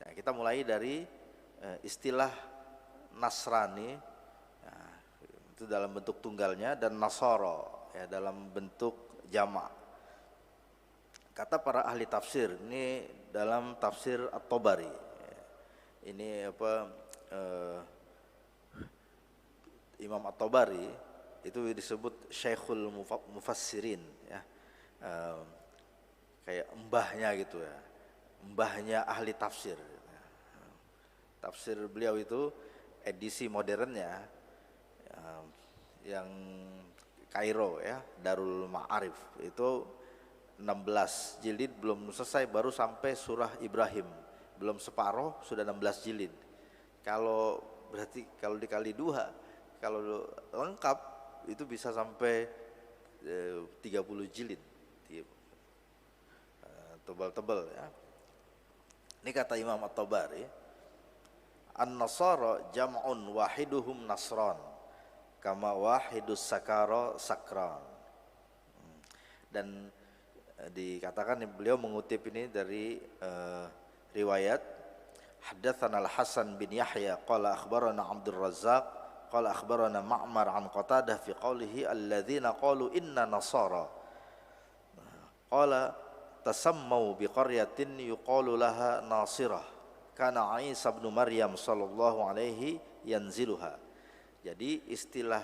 Nah, kita mulai dari istilah Nasrani, nah, itu dalam bentuk tunggalnya, dan Nasara ya dalam bentuk jamak. Kata para ahli tafsir ini dalam tafsir At-Tabari, ini Imam At-Tabari itu disebut Syekhul Mufassirin ya, kayak mbahnya gitu ya, mbahnya ahli tafsir. Tafsir beliau itu edisi modernnya yang Kairo ya, Darul Ma'arif itu 16 jilid, belum selesai, baru sampai surah Ibrahim, belum separuh sudah 16 jilid. Kalau berarti kalau dikali 2, kalau lengkap itu bisa sampai 30 jilid, tebal-tebal ya. Ini kata Imam At-Tabari, An-Nasara jam'un wahiduhum nasran kama wahidus sakara sakran. Dan dikatakan, beliau mengutip ini dari riwayat Haddatsana Al-Hasan bin Yahya qala akhbarana Abdul Razzaq qala akhbarana Ma'mar an Qatadah fi qawlihi alladzina qalu inna nasara qala tasammau bi qaryatin yuqalu laha Nasirah kana Isa bin Maryam sallallahu alaihi yanziluha. Jadi istilah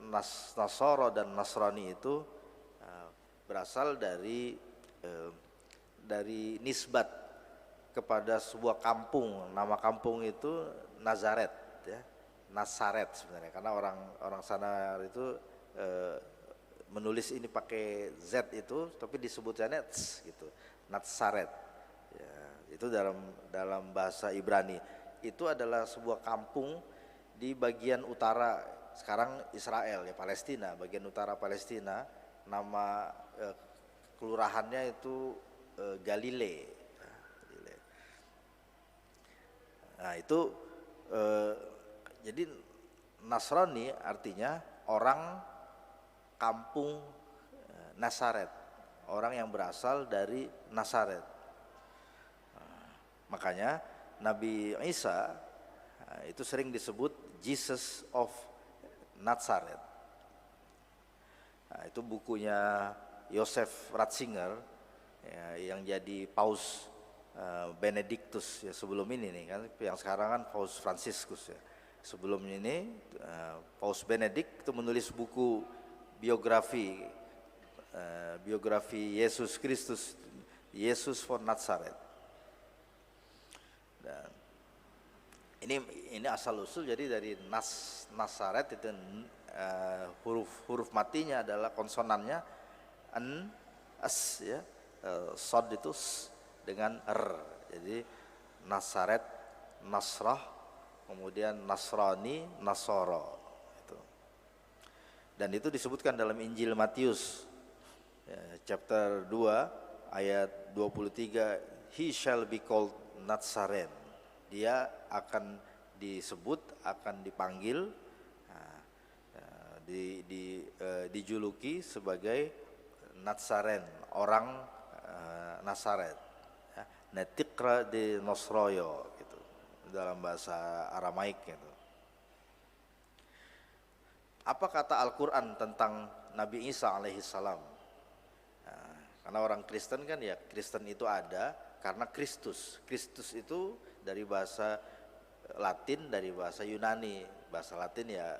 Nasara dan Nasrani itu berasal dari nisbat kepada sebuah kampung. Nama kampung itu Nazaret ya, Nasaret sebenarnya, karena orang sana itu menulis ini pakai Z itu, tapi disebutnya Nets gitu, Nasaret ya, itu dalam bahasa Ibrani. Itu adalah sebuah kampung di bagian utara sekarang Israel ya, Palestina, bagian utara Palestina. Nama kelurahannya itu Galilea. Nah itu jadi Nasrani artinya orang kampung Nasaret, orang yang berasal dari Nasaret. Makanya Nabi Isa itu sering disebut Jesus of Nazareth. Nah, itu bukunya Joseph Ratzinger ya, yang jadi Paus Benedictus ya sebelum ini nih kan, yang sekarang kan Paus Franciscus ya. Sebelum ini Paus Benedict itu menulis buku biografi Yesus Kristus, Yesus for Nazareth. Dan ini asal usul, jadi dari Nasaret itu huruf matinya adalah konsonannya an, as ya, sod itu s dengan r, jadi Nasaret, Nasrah, kemudian Nasrani, Nasoro itu. Dan itu disebutkan dalam Injil Matius ya, chapter 2 ayat 23, he shall be called Nazaren, dia akan disebut, akan dipanggil, dijuluki sebagai Nazaren, orang Nasaret, Netikra de Nosroyo gitu dalam bahasa Aramaik gitu. Apa kata Al-Quran tentang Nabi Isa alaihissalam? Karena orang Kristen kan ya, Kristen itu ada karena Kristus. Kristus itu dari bahasa Latin, dari bahasa Yunani. Bahasa Latin ya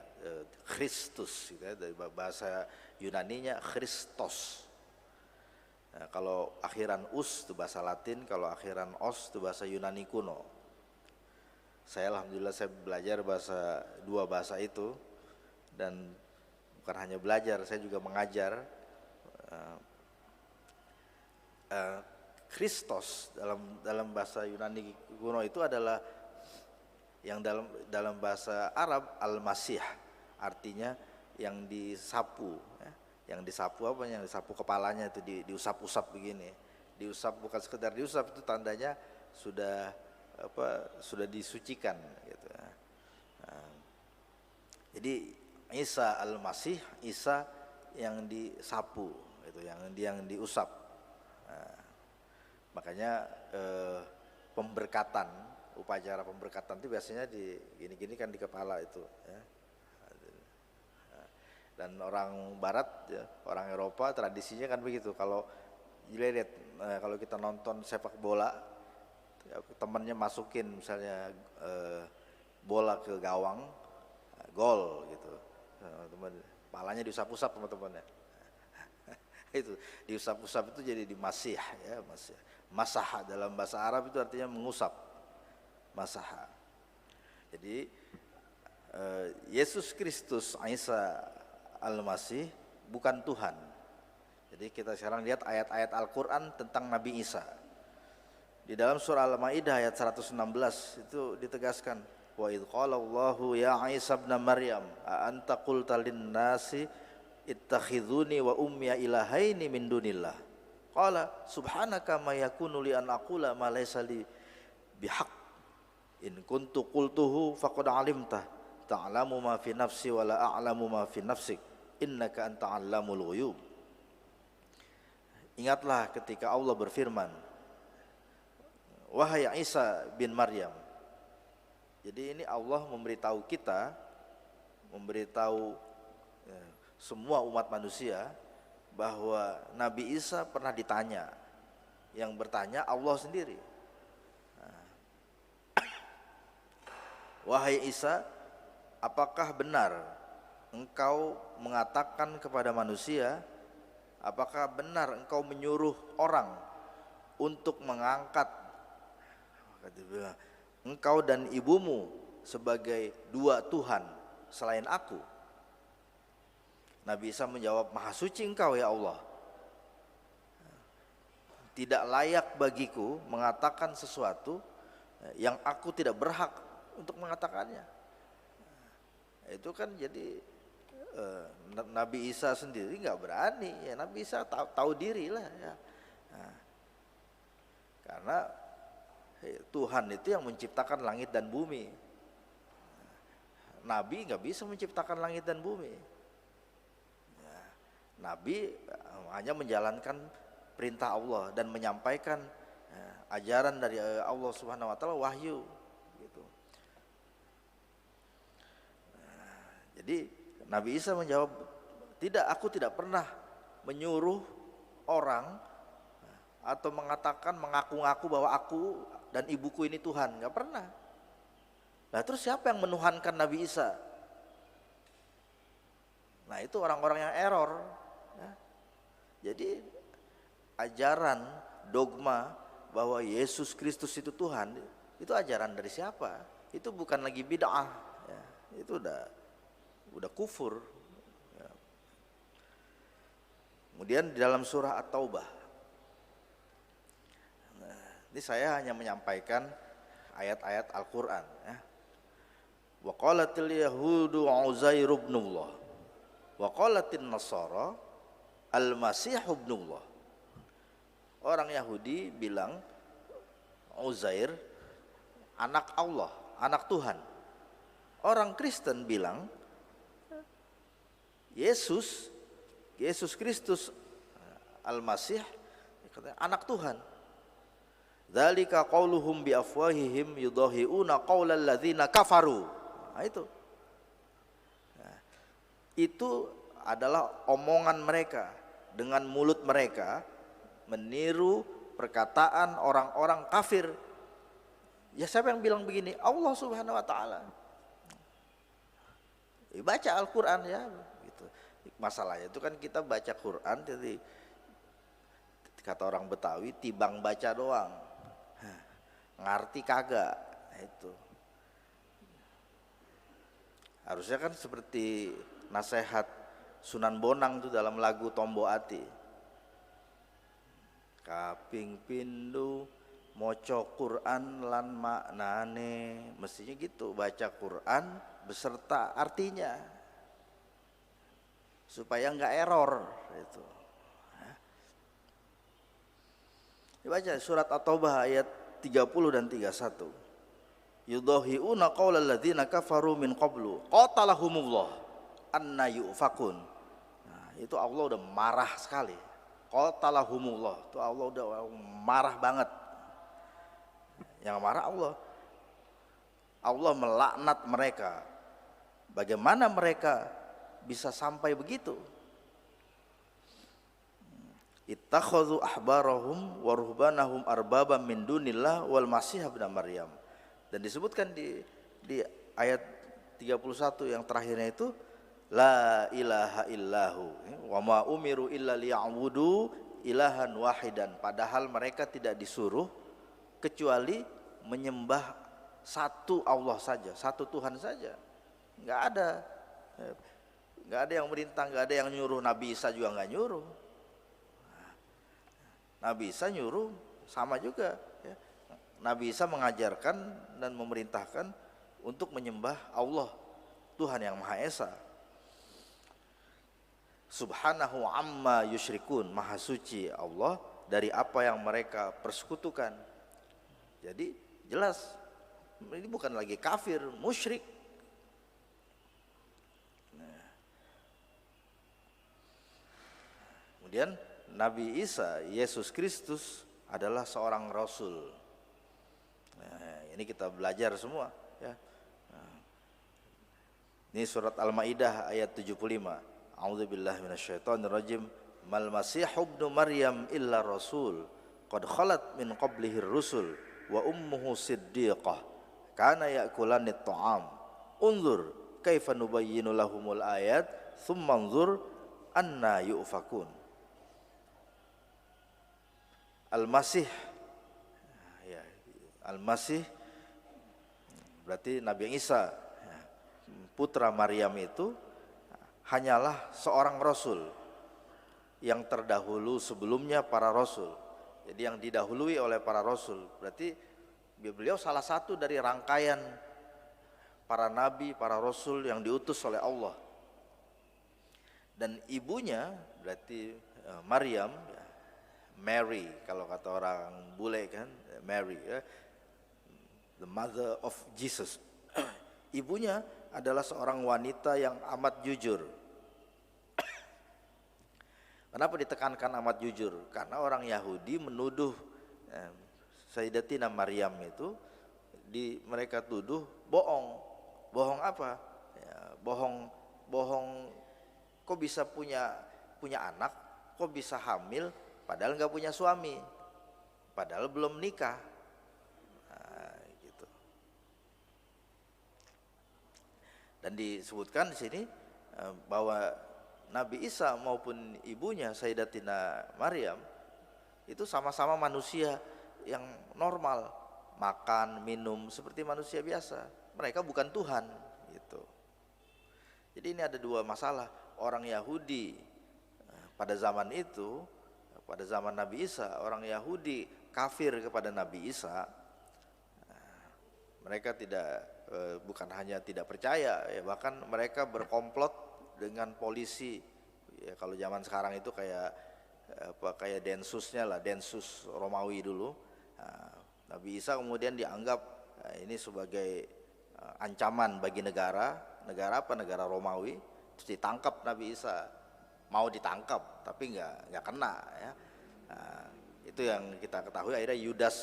Christus gitu ya, dari bahasa Yunaninya Christos. Nah, kalau akhiran us itu bahasa Latin, kalau akhiran os itu bahasa Yunani kuno. Alhamdulillah saya belajar dua bahasa itu, dan bukan hanya belajar, saya juga mengajar. Christos dalam bahasa Yunani kuno itu adalah yang dalam bahasa Arab Al-Masih, artinya yang disapu ya. Yang disapu apa? Yang disapu kepalanya itu diusap-usap begini. Diusap bukan sekedar diusap, itu tandanya sudah disucikan gitu. Nah, jadi Isa Al-Masih, Isa yang disapu itu, yang diusap. Nah, makanya pemberkatan, upacara pemberkatan itu biasanya di gini-gini kan di kepala itu ya. Dan orang barat ya, orang Eropa tradisinya kan begitu. Kalau lihat kalau kita nonton sepak bola ya, temannya masukin misalnya bola ke gawang, gol gitu, teman palanya diusap-usap sama temannya. Itu diusap-usap itu jadi dimasih ya, masih masah dalam bahasa Arab itu artinya mengusap, masah. Jadi Yesus Kristus Isa Al-Masih bukan Tuhan. Jadi kita sekarang lihat ayat-ayat Al-Quran tentang Nabi Isa. Di dalam surah Al-Maidah ayat 116 itu ditegaskan, wa idh qala Allahu ya Isa ibn Maryam a anta qulta lin-nasi ittakhidhuni wa ummiya ilahaini min dunillah. Qala subhanaka ma yakunu li an aqula ma laysa li bihaq. In kuntu qultuhu faqad alimta ta'lamu ma fi nafsi wa la a'lamu ma fi nafsik innaka anta 'allamul ghuyub. Ingatlah ketika Allah berfirman, wahai Isa bin Maryam. Jadi ini Allah memberitahu kita, memberitahu semua umat manusia bahwa Nabi Isa pernah ditanya. Yang bertanya Allah sendiri. Wahai Isa, apakah benar engkau mengatakan kepada manusia, apakah benar engkau menyuruh orang untuk mengangkat engkau dan ibumu sebagai dua Tuhan selain aku? Nabi Isa menjawab, maha suci engkau ya Allah. Tidak layak bagiku mengatakan sesuatu yang aku tidak berhak untuk mengatakannya. Itu kan jadi Nabi Isa sendiri nggak berani ya. Nabi Isa tahu diri lah ya. Karena Tuhan itu yang menciptakan langit dan bumi. Nabi nggak bisa menciptakan langit dan bumi. Nabi hanya menjalankan perintah Allah dan menyampaikan ajaran dari Allah Subhanahu wa taala, wahyu gitu. Jadi Nabi Isa menjawab, tidak, aku tidak pernah menyuruh orang atau mengatakan, mengaku-ngaku bahwa aku dan ibuku ini Tuhan, nggak pernah. Nah terus siapa yang menuhankan Nabi Isa? Nah itu orang-orang yang error ya. Jadi ajaran dogma bahwa Yesus Kristus itu Tuhan, itu ajaran dari siapa? Itu bukan lagi bid'ah ya. Itu udah kufur ya. Kemudian di dalam surah At-Taubah, nah, ini saya hanya menyampaikan ayat-ayat Al-Quran ya. Wa qalatil yahudu Uzair ibnullah wa qalatin nasara al-masih ibnullah. Orang Yahudi bilang Uzair anak Allah, anak Tuhan. Orang Kristen bilang Yesus Kristus Al-Masih anak Tuhan. Dzalika qauluhum bi afwahihim yudahiuna qaulal ladzina kafaru. Nah, itu adalah omongan mereka, dengan mulut mereka meniru perkataan orang-orang kafir. Ya siapa yang bilang begini? Allah Subhanahu wa taala. Baca Al-Qur'an ya gitu. Masalahnya itu kan kita baca Quran, jadi kata orang Betawi tibang baca doang. Ngerti kagak. Itu. Harusnya kan seperti nasihat Sunan Bonang tuh dalam lagu Tombo Ati. Kaping pindu moco Quran lan maknane, mestinya gitu, baca Quran beserta artinya supaya nggak error itu. Dibaca surat At-Taubah ayat 30 dan 31. Yudahiuna qaulal ladzina kafaru min qablu qatalahumullah anna yufakun. Nah, itu Allah udah marah sekali. Qatalahumullah, itu Allah udah marah banget. Yang marah Allah. Allah melaknat mereka. Bagaimana mereka bisa sampai begitu? Ittakhadhu ahbarahum wa ruhbanahum arbabam min dunillah wal masih ibn Maryam. Dan disebutkan di ayat 31 yang terakhirnya itu la ilaha illahu wa ma umiru illa liya'budu ilahan wahidan. Padahal mereka tidak disuruh kecuali menyembah satu Allah saja, satu Tuhan saja. Enggak ada yang merintah, enggak ada yang nyuruh. Nabi Isa juga enggak nyuruh. Nabi Isa nyuruh sama juga ya. Nabi Isa mengajarkan dan memerintahkan untuk menyembah Allah, Tuhan yang Maha Esa. Subhanahu amma yusyrikun, Maha suci Allah dari apa yang mereka persekutukan. Jadi jelas ini bukan lagi kafir, musyrik. Kemudian Nabi Isa, Yesus Kristus adalah seorang rasul. Ini kita belajar semua ya. Ini surat Al-Maidah ayat 75. A'udzubillahi minasyaitonirrajim. Mal masihu ibnu Maryam illa rasul qad khalat min qablihi rusul wa ummuhu siddiqah kana ya'kulanit ta'am. Unzur kaifa nubayyinu lahumul ayat tsumma anzur anna yu'fakun. Al-Masih ya, Al-Masih berarti Nabi Isa ya, putra Maryam itu hanyalah seorang rasul yang terdahulu sebelumnya para rasul. Jadi yang didahului oleh para rasul, berarti beliau salah satu dari rangkaian para nabi, para rasul yang diutus oleh Allah. Dan ibunya berarti Maryam, Mary kalau kata orang bule kan, Mary ya, the mother of Jesus. Ibunya adalah seorang wanita yang amat jujur. Kenapa ditekankan amat jujur? Karena orang Yahudi menuduh Sayyidatina Maryam itu mereka tuduh bohong. Bohong apa? Ya, bohong. Kok bisa punya anak? Kok bisa hamil? Padahal nggak punya suami, padahal belum nikah. Nah, gitu. Dan disebutkan di sini bahwa Nabi Isa maupun ibunya Sayyidatina Maryam itu sama-sama manusia yang normal, makan, minum seperti manusia biasa. Mereka bukan Tuhan, gitu. Jadi ini ada dua masalah. Orang Yahudi pada zaman itu, pada zaman Nabi Isa, orang Yahudi kafir kepada Nabi Isa. Mereka bukan hanya tidak percaya, ya, bahkan mereka berkomplot dengan polisi. Ya, kalau zaman sekarang itu kayak Densusnya lah, Densus Romawi dulu. Nabi Isa kemudian dianggap ini sebagai ancaman bagi negara apa? Negara Romawi. Terus ditangkap Nabi Isa. Mau ditangkap tapi nggak kena ya. Nah, itu yang kita ketahui. Akhirnya Yudas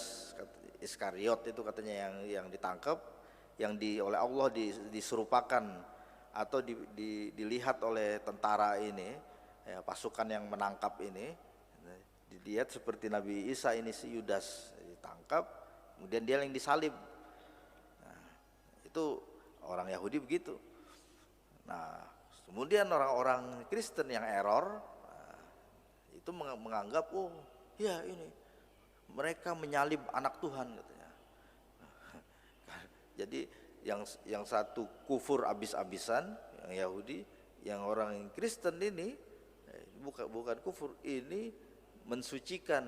Iskariot itu katanya yang ditangkap, yang oleh Allah diserupakan atau dilihat oleh tentara ini ya, pasukan yang menangkap ini dilihat seperti Nabi Isa ini, si Yudas ditangkap kemudian dia yang disalib. Nah, itu orang Yahudi begitu. Nah, kemudian orang-orang Kristen yang error itu menganggap ya ini mereka menyalib anak Tuhan katanya. Jadi yang satu kufur abis-abisan yang Yahudi, yang orang Kristen ini bukan kufur, ini mensucikan,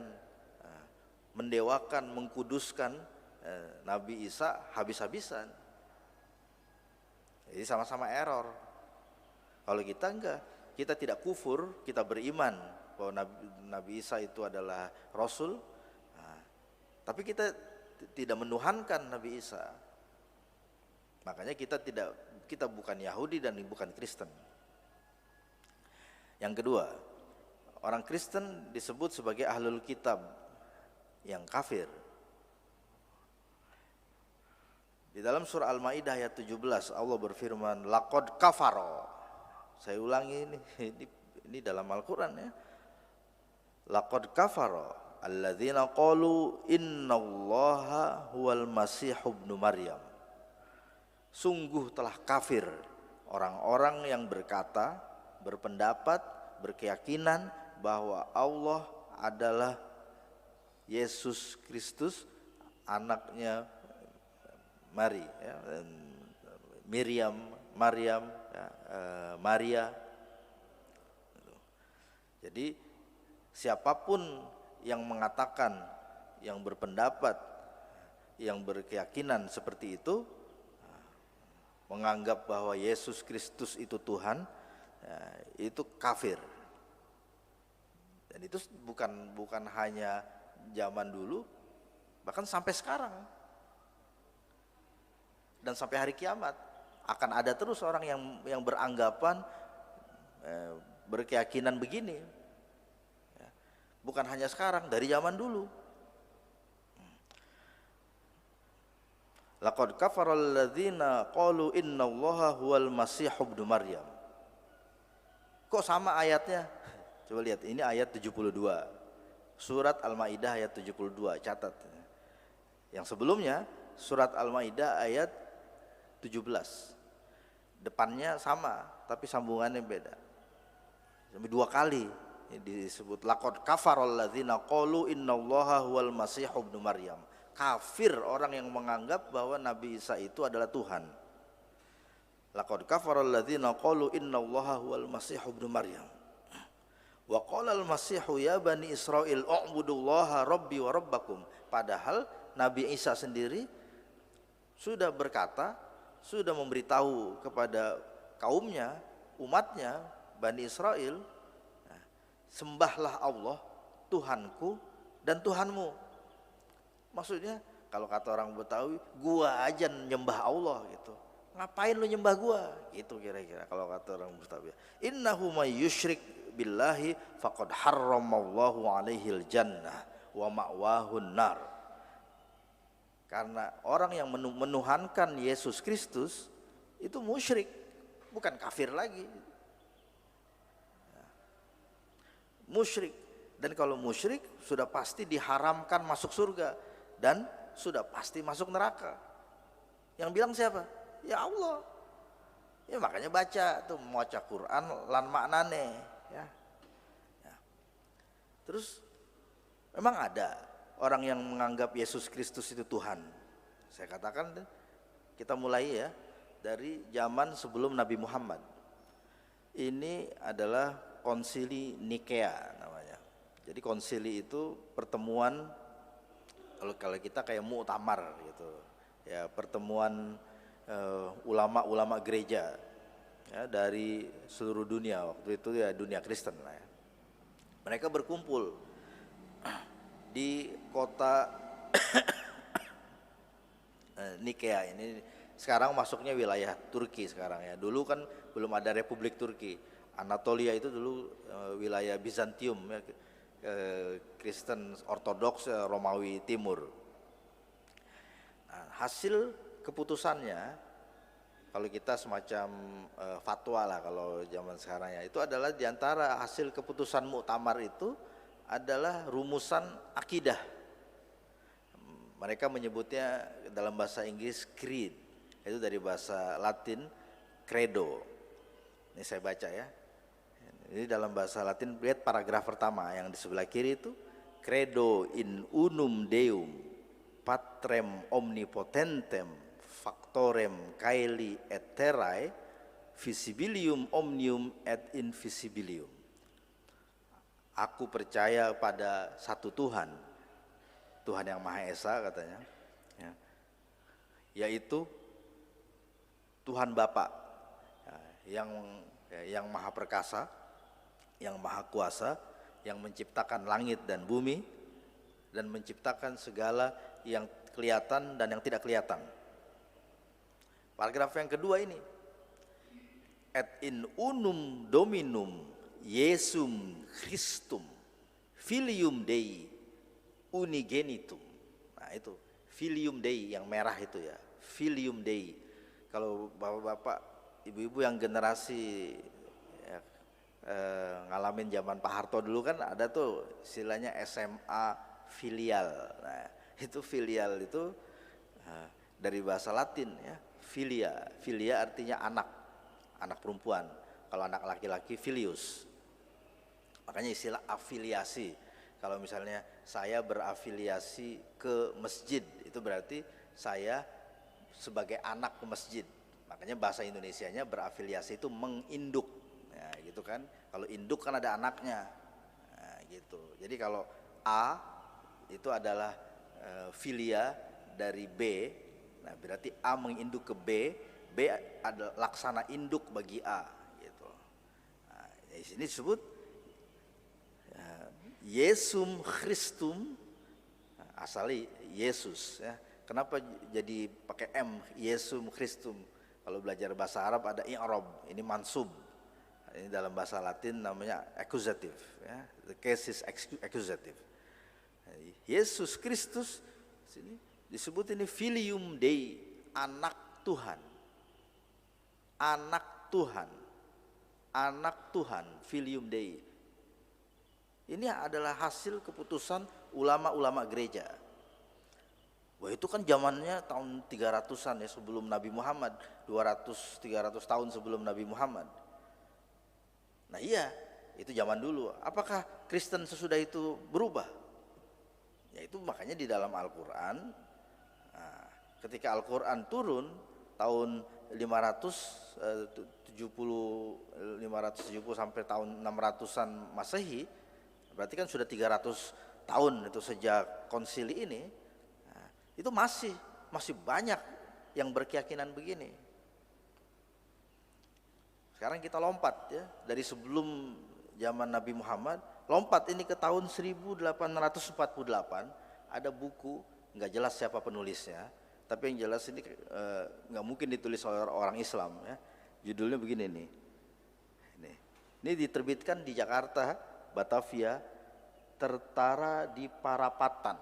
mendewakan, mengkuduskan Nabi Isa habis-habisan. Jadi sama-sama error. Kalau kita enggak, kita tidak kufur, kita beriman bahwa Nabi Isa itu adalah Rasul. Tapi kita tidak menuhankan Nabi Isa. Makanya kita bukan Yahudi dan bukan Kristen. Yang kedua, orang Kristen disebut sebagai ahlul kitab yang kafir. Di dalam surah Al-Maidah ayat 17 Allah berfirman, laqad kafaro. Saya ulangi ini dalam Al-Qur'an ya. Laqad kafaro alladzina qalu innallaha huwal masih ibnu Maryam. Sungguh telah kafir orang-orang yang berkata, berpendapat, berkeyakinan bahwa Allah adalah Yesus Kristus, anaknya Maryam, ya, Maria. Jadi siapapun yang mengatakan, yang berpendapat, yang berkeyakinan seperti itu, menganggap bahwa Yesus Kristus itu Tuhan, ya, itu kafir. Dan itu bukan hanya zaman dulu, bahkan sampai sekarang. Dan sampai hari kiamat akan ada terus orang yang beranggapan berkeyakinan begini. Bukan hanya sekarang, dari zaman dulu. Laqad kafara alladzina qalu innallaha huwal masih ibnu Maryam. Kok sama ayatnya? Coba lihat, ini ayat 72. Surat Al-Maidah ayat 72, catat. Yang sebelumnya surat Al-Maidah ayat 17. Depannya sama, tapi sambungannya beda. Sampai 2 kali disebut laqad kafaral ladzina qalu innallaha huwal masih ibnu Maryam. Kafir orang yang menganggap bahwa Nabi Isa itu adalah Tuhan. Laqad kafaral ladzina qalu innallaha huwal masih ibnu Maryam. Wa qala al-masihu ya bani Israil u'budullaha rabbi wa rabbakum. Padahal Nabi Isa sendiri sudah berkata, sudah memberitahu kepada kaumnya, umatnya, Bani Israel, sembahlah Allah, Tuhanku dan Tuhanmu. Maksudnya kalau kata orang Betawi, gua aja nyembah Allah gitu. Ngapain lu nyembah gua? Gitu kira-kira kalau kata orang Betawi. Innahu may yusyrik billahi faqad harramallahu alaihil jannah wa ma'wahun nar. Karena orang yang menuhankan Yesus Kristus itu musyrik, bukan kafir lagi. Musyrik, dan kalau musyrik sudah pasti diharamkan masuk surga dan sudah pasti masuk neraka. Yang bilang siapa? Ya Allah. Ya makanya baca tuh, maca Quran lan maknane ya. Terus memang ada orang yang menganggap Yesus Kristus itu Tuhan. Saya katakan kita mulai ya dari zaman sebelum Nabi Muhammad. Ini adalah konsili Nikea namanya. Jadi konsili itu pertemuan, kalau kita kayak muktamar gitu. Ya, pertemuan ulama-ulama gereja ya, dari seluruh dunia. Waktu itu ya dunia Kristen lah ya. Mereka berkumpul di kota Nikea ini. Sekarang masuknya wilayah Turki sekarang ya. Dulu kan belum ada Republik Turki. Anatolia itu dulu wilayah Bizantium ya, Kristen Ortodoks Romawi Timur. Nah, hasil keputusannya, kalau kita semacam fatwa lah kalau zaman sekarang ya, itu adalah diantara hasil keputusan muktamar itu adalah rumusan akidah. Mereka menyebutnya dalam bahasa Inggris creed, itu dari bahasa Latin credo. Ini saya baca ya. Ini dalam bahasa Latin, lihat paragraf pertama yang di sebelah kiri itu, credo in unum deum patrem omnipotentem factorem caeli et terrae visibilium omnium et invisibilium. Aku percaya pada satu Tuhan, Tuhan yang Maha Esa katanya ya, yaitu Tuhan Bapa ya, yang Maha Perkasa, yang Maha Kuasa, yang menciptakan langit dan bumi dan menciptakan segala yang kelihatan dan yang tidak kelihatan. Paragraf yang kedua ini, et in unum dominum Iesum Christum filium Dei unigenitum. Nah itu filium Dei yang merah itu ya, Filium Dei. Kalau bapak-bapak, ibu-ibu yang generasi ya, ngalamin zaman Pak Harto dulu kan ada tuh istilahnya SMA filial. Nah, itu filial itu dari bahasa Latin ya, filia. Filia artinya anak, anak perempuan. Kalau anak laki-laki filius. Makanya istilah afiliasi. Kalau misalnya saya berafiliasi ke masjid, itu berarti saya sebagai anak ke masjid. Makanya bahasa Indonesianya berafiliasi itu menginduk. Ya, gitu kan. Kalau induk kan ada anaknya. Nah, gitu. Jadi kalau A itu adalah filia dari B. Nah, berarti A menginduk ke B adalah laksana induk bagi A gitu. Nah, di sini disebut Yesum Christum, asalnya Yesus ya. Kenapa jadi pakai M, Yesum Christum? Kalau belajar bahasa Arab ada i'rab, ini mansub. Ini dalam bahasa Latin namanya accusative ya. The case is accusative. Yesus Kristus sini disebut ini filium Dei, anak Tuhan. Anak Tuhan. Anak Tuhan, filium Dei. Ini adalah hasil keputusan ulama-ulama gereja. Wah, itu kan zamannya tahun 300-an ya sebelum Nabi Muhammad, 200-300 tahun sebelum Nabi Muhammad. Nah iya, itu zaman dulu. Apakah Kristen sesudah itu berubah? Ya itu makanya di dalam Al-Quran, nah, ketika Al-Quran turun tahun 570 sampai tahun 600-an Masehi, berarti kan sudah 300 tahun itu sejak konsili ini. Nah, itu masih banyak yang berkeyakinan begini. Sekarang kita lompat ya, dari sebelum zaman Nabi Muhammad, lompat ini ke tahun 1848, ada buku, nggak jelas siapa penulisnya, tapi yang jelas ini nggak mungkin ditulis oleh orang Islam ya. Judulnya begini nih. Ini diterbitkan di Jakarta, Batavia, tertara di Parapatan.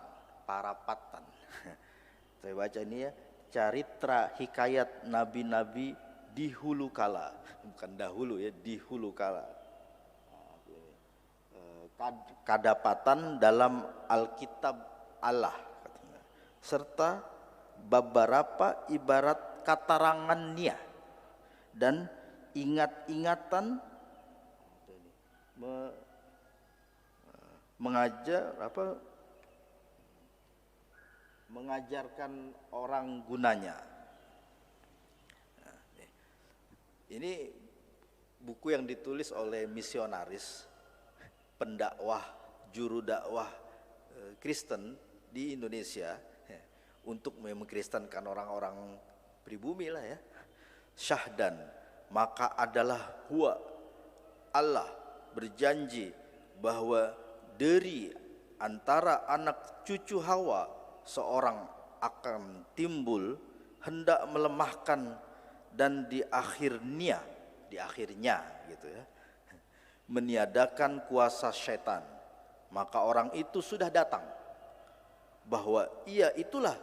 Saya baca ini ya, Caritra Hikayat Nabi-Nabi di hulu kala, bukan dahulu ya, di hulu kala. Kadapatan dalam Alkitab Allah, serta beberapa ibarat katarangannya dan ingat-ingatan mengajarkan orang gunanya. Nah, ini buku yang ditulis oleh misionaris, pendakwah, juru dakwah Kristen di Indonesia ya, untuk mengkristenkan orang-orang pribumi lah ya. Syahdan, maka adalah huwa, Allah berjanji bahwa dari antara anak cucu Hawa seorang akan timbul hendak melemahkan dan di akhirnya gitu ya, meniadakan kuasa setan. Maka orang itu sudah datang bahwa ia itulah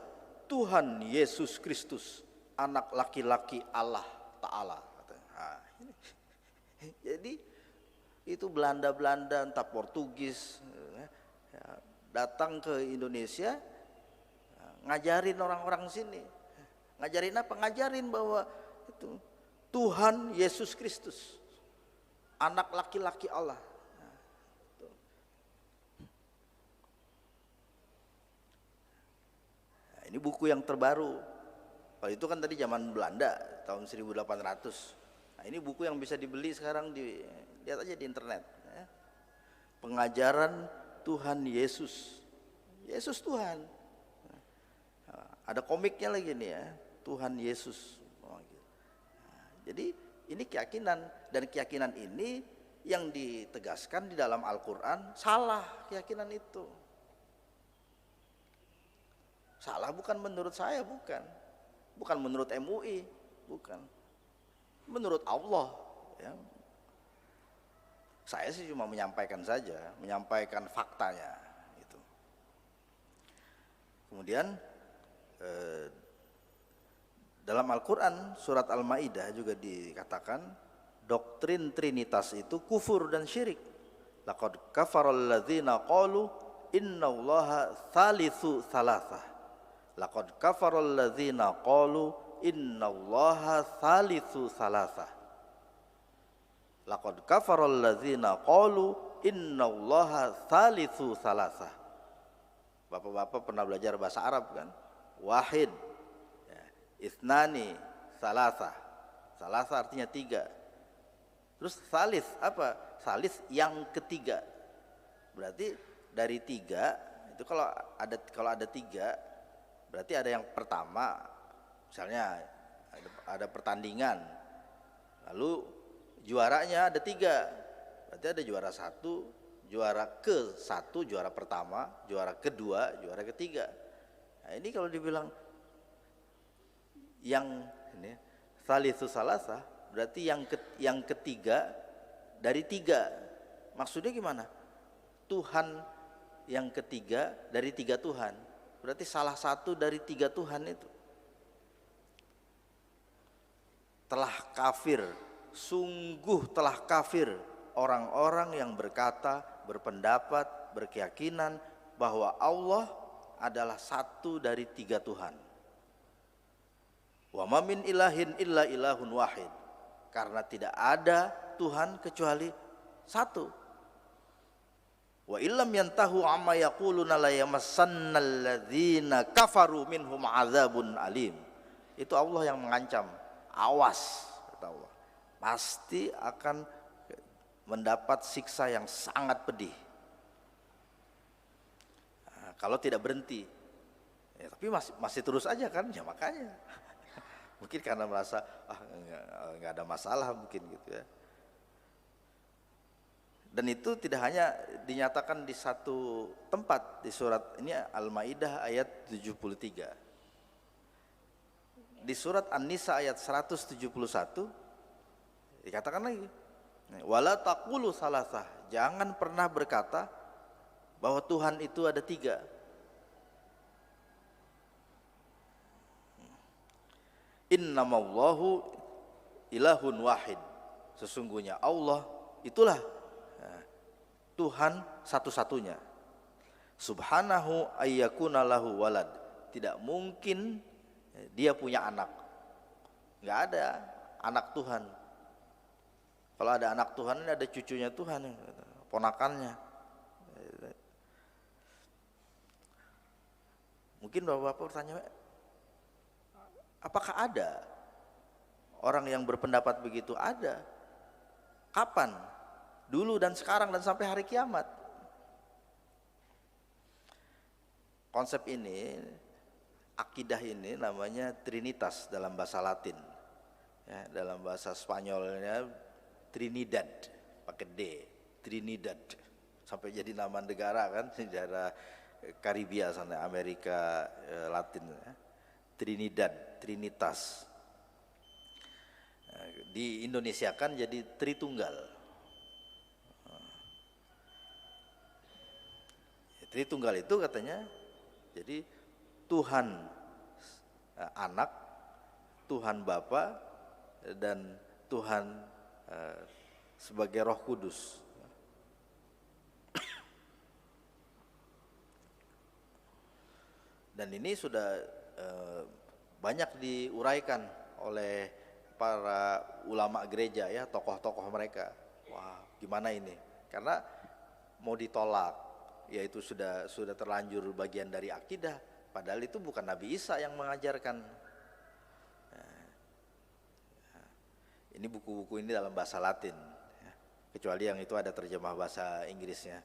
Tuhan Yesus Kristus, anak laki-laki Allah Ta'ala. Nah, jadi itu Belanda, entah Portugis ya, datang ke Indonesia, ngajarin orang-orang sini. Ngajarin apa? Ngajarin bahwa itu Tuhan Yesus Kristus, anak laki-laki Allah. Nah, ini buku yang terbaru. Kalau itu kan tadi zaman Belanda tahun 1800. Nah, ini buku yang bisa dibeli sekarang, lihat aja di internet ya. Pengajaran Tuhan Yesus. Yesus Tuhan. Nah, ada komiknya lagi nih ya, Tuhan Yesus. Nah, jadi ini keyakinan, dan keyakinan ini yang ditegaskan di dalam Al-Quran salah keyakinan itu. Salah bukan menurut saya, bukan menurut MUI, bukan. Menurut Allah ya. Saya sih cuma menyampaikan saja, menyampaikan faktanya gitu. Kemudian Dalam Al-Quran surat Al-Maidah juga dikatakan doktrin Trinitas itu kufur dan syirik. Laqad kafaral ladzina qalu innallaha thalithu thalathah. Laqad kafaral ladzina qalu innallaha thalithu thalathah. Laqad kafaral ladzina qalu innallaha thalithu thalathah. Bapak-bapak pernah belajar bahasa Arab kan? Wahid, Ithnani, Salasah. Salasah artinya tiga. Terus salis apa? Salis yang ketiga. Berarti dari tiga itu kalau ada tiga, berarti ada yang pertama, misalnya ada pertandingan, lalu juaranya ada tiga. Berarti ada juara satu, juara ke satu, juara pertama, juara kedua, juara ketiga. Nah, ini kalau dibilang yang ini salisu salasa, berarti yang ketiga dari tiga. Maksudnya gimana? Tuhan yang ketiga dari tiga Tuhan. Berarti salah satu dari tiga Tuhan itu telah kafir. Sungguh telah kafir orang-orang yang berkata, berpendapat, berkeyakinan bahwa Allah adalah satu dari tiga Tuhan. Wa ma min ilahin illa ilahun wahid. Karena tidak ada Tuhan kecuali satu. Wa illam yantahu amma yaquluna la yamassannal ladzina kafaru minhum adzabun alim. Itu Allah yang mengancam. Awas, kata Allah. Pasti akan mendapat siksa yang sangat pedih. Nah, kalau tidak berhenti. Ya, tapi masih terus aja kan? Ya makanya. Mungkin karena merasa nggak ada masalah mungkin gitu ya. Dan itu tidak hanya dinyatakan di satu tempat di surat ini Al-Maidah ayat 73. Di surat An-Nisa ayat 171 dikatakan lagi, wala taqulu salasah, jangan pernah berkata bahwa Tuhan itu ada tiga. Innamallahu ilahun wahid. Sesungguhnya Allah itulah Tuhan satu-satunya. Subhanahu ayyakuna lahu walad. Tidak mungkin dia punya anak. Enggak ada anak Tuhan. Kalau ada anak Tuhan, ini ada cucunya Tuhan, ponakannya. Mungkin bapak-bapak bertanya, apakah ada orang yang berpendapat begitu? Ada. Kapan? Dulu dan sekarang dan sampai hari kiamat. Konsep ini, akidah ini namanya Trinitas dalam bahasa Latin. Ya, dalam bahasa Spanyolnya Trinidad, pakai D, Trinidad. Sampai jadi nama negara kan, sejarah Karibia sana, Amerika Latin. Ya. Trinidad, Trinitas. Di Indonesia kan jadi Tritunggal. Tritunggal itu katanya jadi Tuhan Anak, Tuhan Bapa, dan Tuhan sebagai Roh Kudus. Dan ini sudah banyak diuraikan oleh para ulama gereja ya, tokoh-tokoh mereka. Wah, gimana ini? Karena mau ditolak, yaitu sudah terlanjur bagian dari akidah, padahal itu bukan Nabi Isa yang mengajarkan. Ini buku-buku ini dalam bahasa Latin, ya. Kecuali yang itu ada terjemah bahasa Inggrisnya.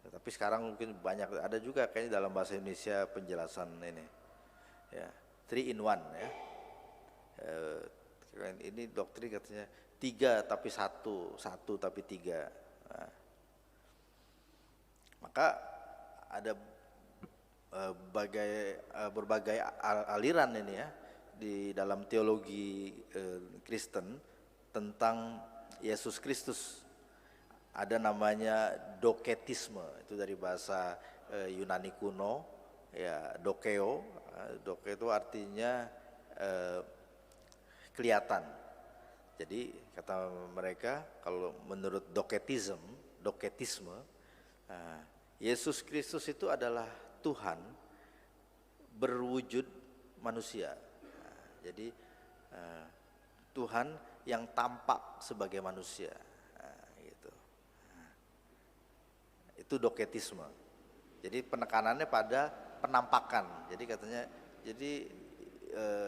Tapi sekarang mungkin banyak, ada juga kayaknya dalam bahasa Indonesia penjelasan ini, ya, 3 in 1 ya. Ini doktrin katanya 3 tapi 1, 1 tapi 3. Nah, maka ada berbagai aliran ini ya di dalam teologi Kristen tentang Yesus Kristus. Ada namanya doketisme, itu dari bahasa Yunani kuno ya, dokeo. Dokeo itu artinya kelihatan. Jadi kata mereka, kalau menurut doketisme, Yesus Kristus itu adalah Tuhan berwujud manusia. Jadi Tuhan yang tampak sebagai manusia. Gitu. Itu doketisme. Jadi penekanannya pada penampakan. Jadi katanya,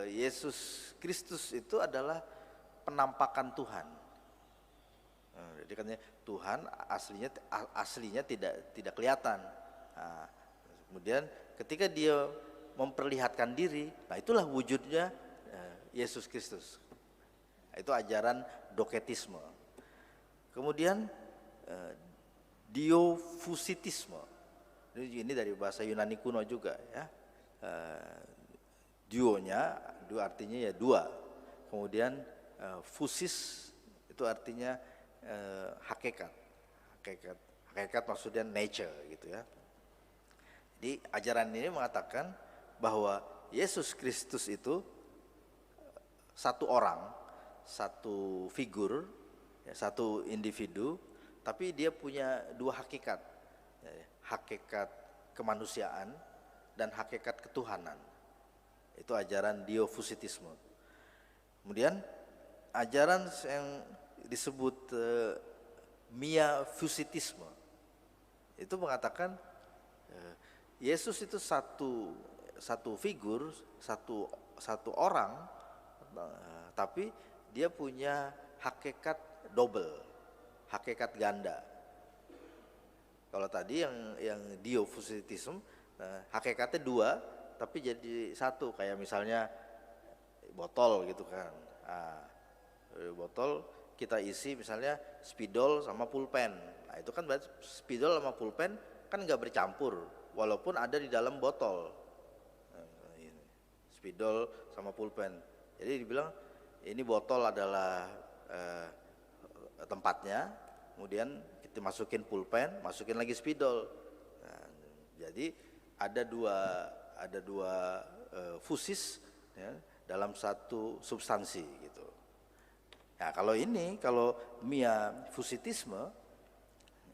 Yesus Kristus itu adalah penampakan Tuhan. Jadi katanya Tuhan aslinya tidak kelihatan. Nah, kemudian ketika dia memperlihatkan diri, nah itulah wujudnya Yesus Kristus. Itu ajaran doketisme. Kemudian diofusitisme. Ini dari bahasa Yunani kuno juga ya. Duo artinya ya dua. Kemudian fusis itu artinya hakikat maksudnya nature gitu ya. Jadi ajaran ini mengatakan bahwa Yesus Kristus itu satu orang, satu figur, ya, satu individu, tapi dia punya dua hakikat, ya, hakikat kemanusiaan dan hakikat ketuhanan. Itu ajaran diofusitisme. Kemudian ajaran yang disebut miafusitisme itu mengatakan Yesus itu satu figur, satu orang, tapi dia punya hakikat double, hakikat ganda. Kalau tadi yang diofusitisme hakikatnya dua, tapi jadi satu, kayak misalnya botol gitu kan. Botol kita isi misalnya spidol sama pulpen. Nah itu kan berarti spidol sama pulpen kan nggak bercampur, walaupun ada di dalam botol. Spidol sama pulpen. Jadi dibilang ini botol adalah tempatnya, kemudian kita masukin pulpen, masukin lagi spidol. Nah, jadi ada dua fusis ya, dalam satu substansi gitu. Nah kalau miafusitisme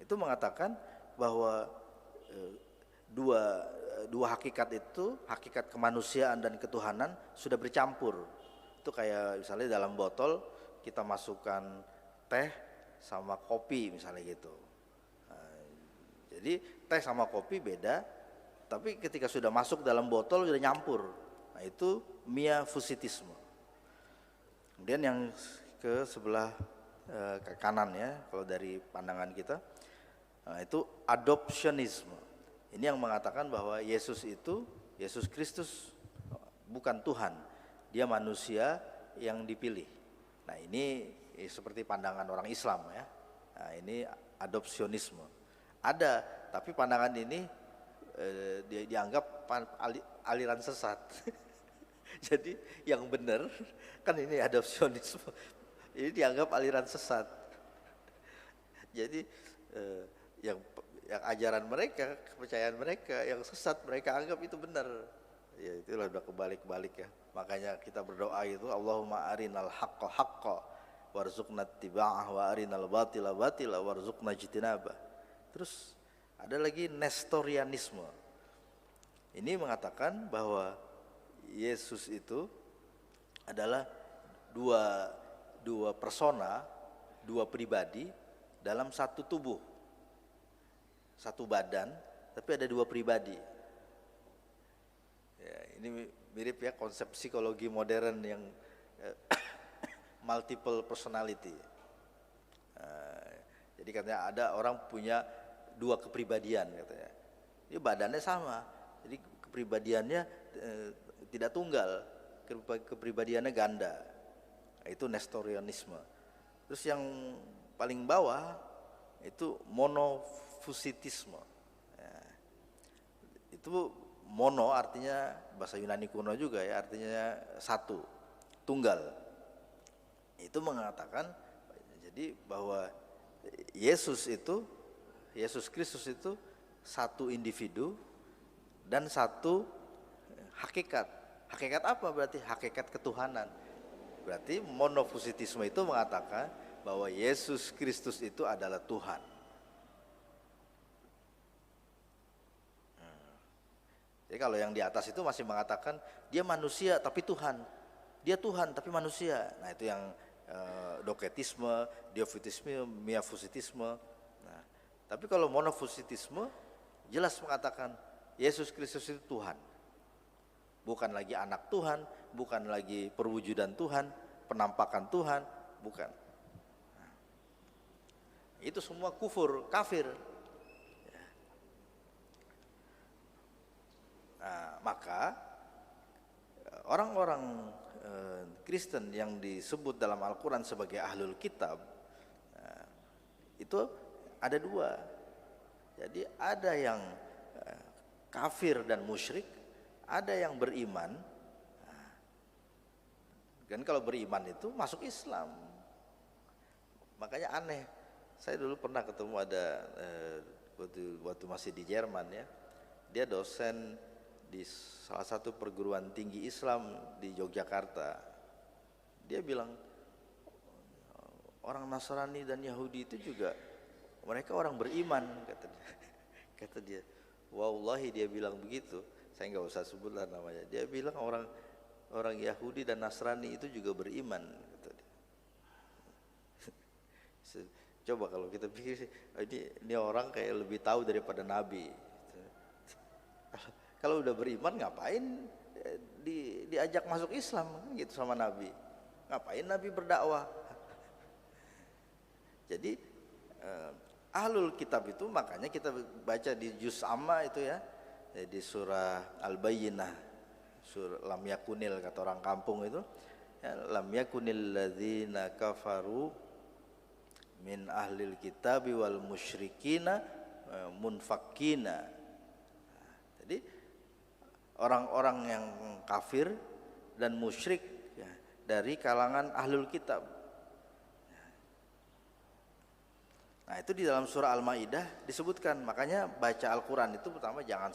itu mengatakan bahwa dua hakikat itu, hakikat kemanusiaan dan ketuhanan sudah bercampur. Itu kayak misalnya dalam botol kita masukkan teh sama kopi misalnya gitu. Nah, jadi teh sama kopi beda, tapi ketika sudah masuk dalam botol sudah nyampur. Nah itu miafusitisme. Kemudian yang ke sebelah ke kanan ya, kalau dari pandangan kita, nah itu adoptionisme. Ini yang mengatakan bahwa Yesus Kristus bukan Tuhan, dia manusia yang dipilih. Nah ini seperti pandangan orang Islam ya. Nah ini adopsionisme. Ada, tapi pandangan ini dianggap aliran sesat. Jadi yang benar kan ini adopsionisme. Ini dianggap aliran sesat. Jadi yang ajaran mereka, kepercayaan mereka yang sesat mereka anggap itu benar. Ya itulah udah kebalik-balik ya. Makanya kita berdoa itu, Allahumma arinal haqqa haqqa warzuqna ittiba'ah wa arinal batila batila warzuqna ijtinabah. Terus ada lagi nestorianisme. Ini mengatakan bahwa Yesus itu adalah dua persona, dua pribadi dalam satu tubuh, satu badan, tapi ada dua pribadi. Ya, ini mirip ya konsep psikologi modern yang multiple personality. Jadi katanya ada orang punya dua kepribadian katanya. Ini badannya sama, jadi kepribadiannya tidak tunggal, kepribadiannya ganda. Itu nestorianisme. Terus yang paling bawah itu monofusitisme. Ya, itu mono artinya bahasa Yunani kuno juga ya, artinya satu, tunggal. Itu mengatakan jadi bahwa Yesus Kristus itu satu individu dan satu hakikat. Hakikat apa berarti? Hakikat ketuhanan. Berarti monofusitisme itu mengatakan bahwa Yesus Kristus itu adalah Tuhan. Jadi kalau yang di atas itu masih mengatakan dia manusia tapi Tuhan, dia Tuhan tapi manusia. Nah itu yang doketisme, diofitisme, miafusitisme. Nah, tapi kalau monofusitisme jelas mengatakan Yesus Kristus itu Tuhan, bukan lagi anak Tuhan, bukan lagi perwujudan Tuhan, penampakan Tuhan, bukan. Nah, itu semua kafir. Nah, maka orang-orang Kristen yang disebut dalam Al-Quran sebagai ahlul kitab, itu ada dua. Jadi ada yang kafir dan musyrik, ada yang beriman. Dan kalau beriman itu masuk Islam. Makanya aneh. Saya dulu pernah ketemu ada waktu masih di Jerman ya. Dia dosen di salah satu perguruan tinggi Islam di Yogyakarta. Dia bilang orang Nasrani dan Yahudi itu juga mereka orang beriman, kata dia. Wallahi dia bilang begitu. Saya nggak usah sebutlah namanya. Dia bilang orang Yahudi dan Nasrani itu juga beriman, kata dia. Coba kalau kita pikir ini orang kayak lebih tahu daripada Nabi. Kalau udah beriman ngapain diajak masuk Islam gitu sama Nabi? Ngapain Nabi berdakwah? Jadi ahlul kitab itu makanya kita baca di juz amma itu ya, di surah Al-Bayyinah, surah lam yakunil kata orang kampung itu, ya, lam yakunil ladzina kafaru min ahlil kitabi wal musyrikina munfakkina. Jadi orang-orang yang kafir dan musyrik ya, dari kalangan ahlul kitab. Nah itu di dalam surah Al-Maidah disebutkan. Makanya baca Al-Quran itu pertama jangan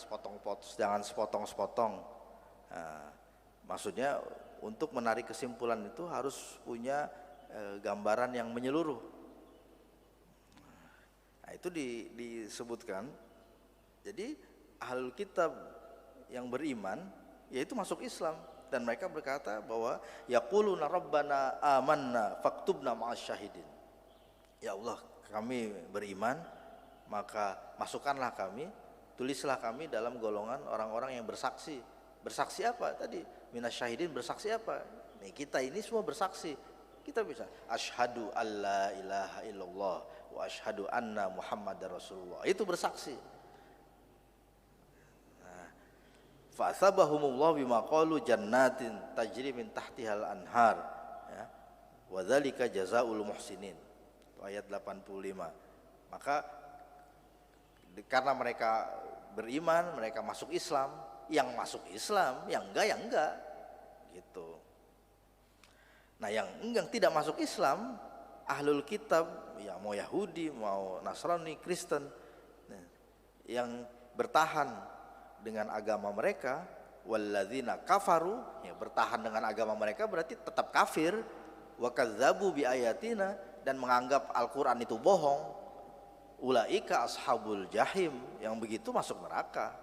sepotong-sepotong. Nah, maksudnya untuk menarik kesimpulan itu harus punya gambaran yang menyeluruh. Nah itu disebutkan. Jadi ahlul kitab yang beriman yaitu masuk Islam, dan mereka berkata bahwa yaquluna rabbana amanna faktubna ma'as syahidin. Ya Allah, kami beriman, maka masukkanlah kami, tulislah kami dalam golongan orang-orang yang bersaksi. Bersaksi apa tadi? Minas syahidin, bersaksi apa? Nih kita ini semua bersaksi. Kita bisa asyhadu alla ilaha illallah wa asyhadu anna muhammadar rasulullah. Itu bersaksi. Fa'asabahumullah bima qalu jannatin tajri min tahtihal anhar ya. Wa dzalika jazaa'ul muhsinin. Ayat 85. Maka karena mereka beriman, mereka masuk Islam, yang masuk Islam, yang enggak gitu. Nah, yang tidak masuk Islam, ahlul kitab, ya mau Yahudi, mau Nasrani, Kristen, yang bertahan dengan agama mereka, walladzina kafaru, ya bertahan dengan agama mereka berarti tetap kafir, wa kadzdzabu bi ayatina, dan menganggap Al-Qur'an itu bohong, ulaika ashabul jahim, yang begitu masuk neraka.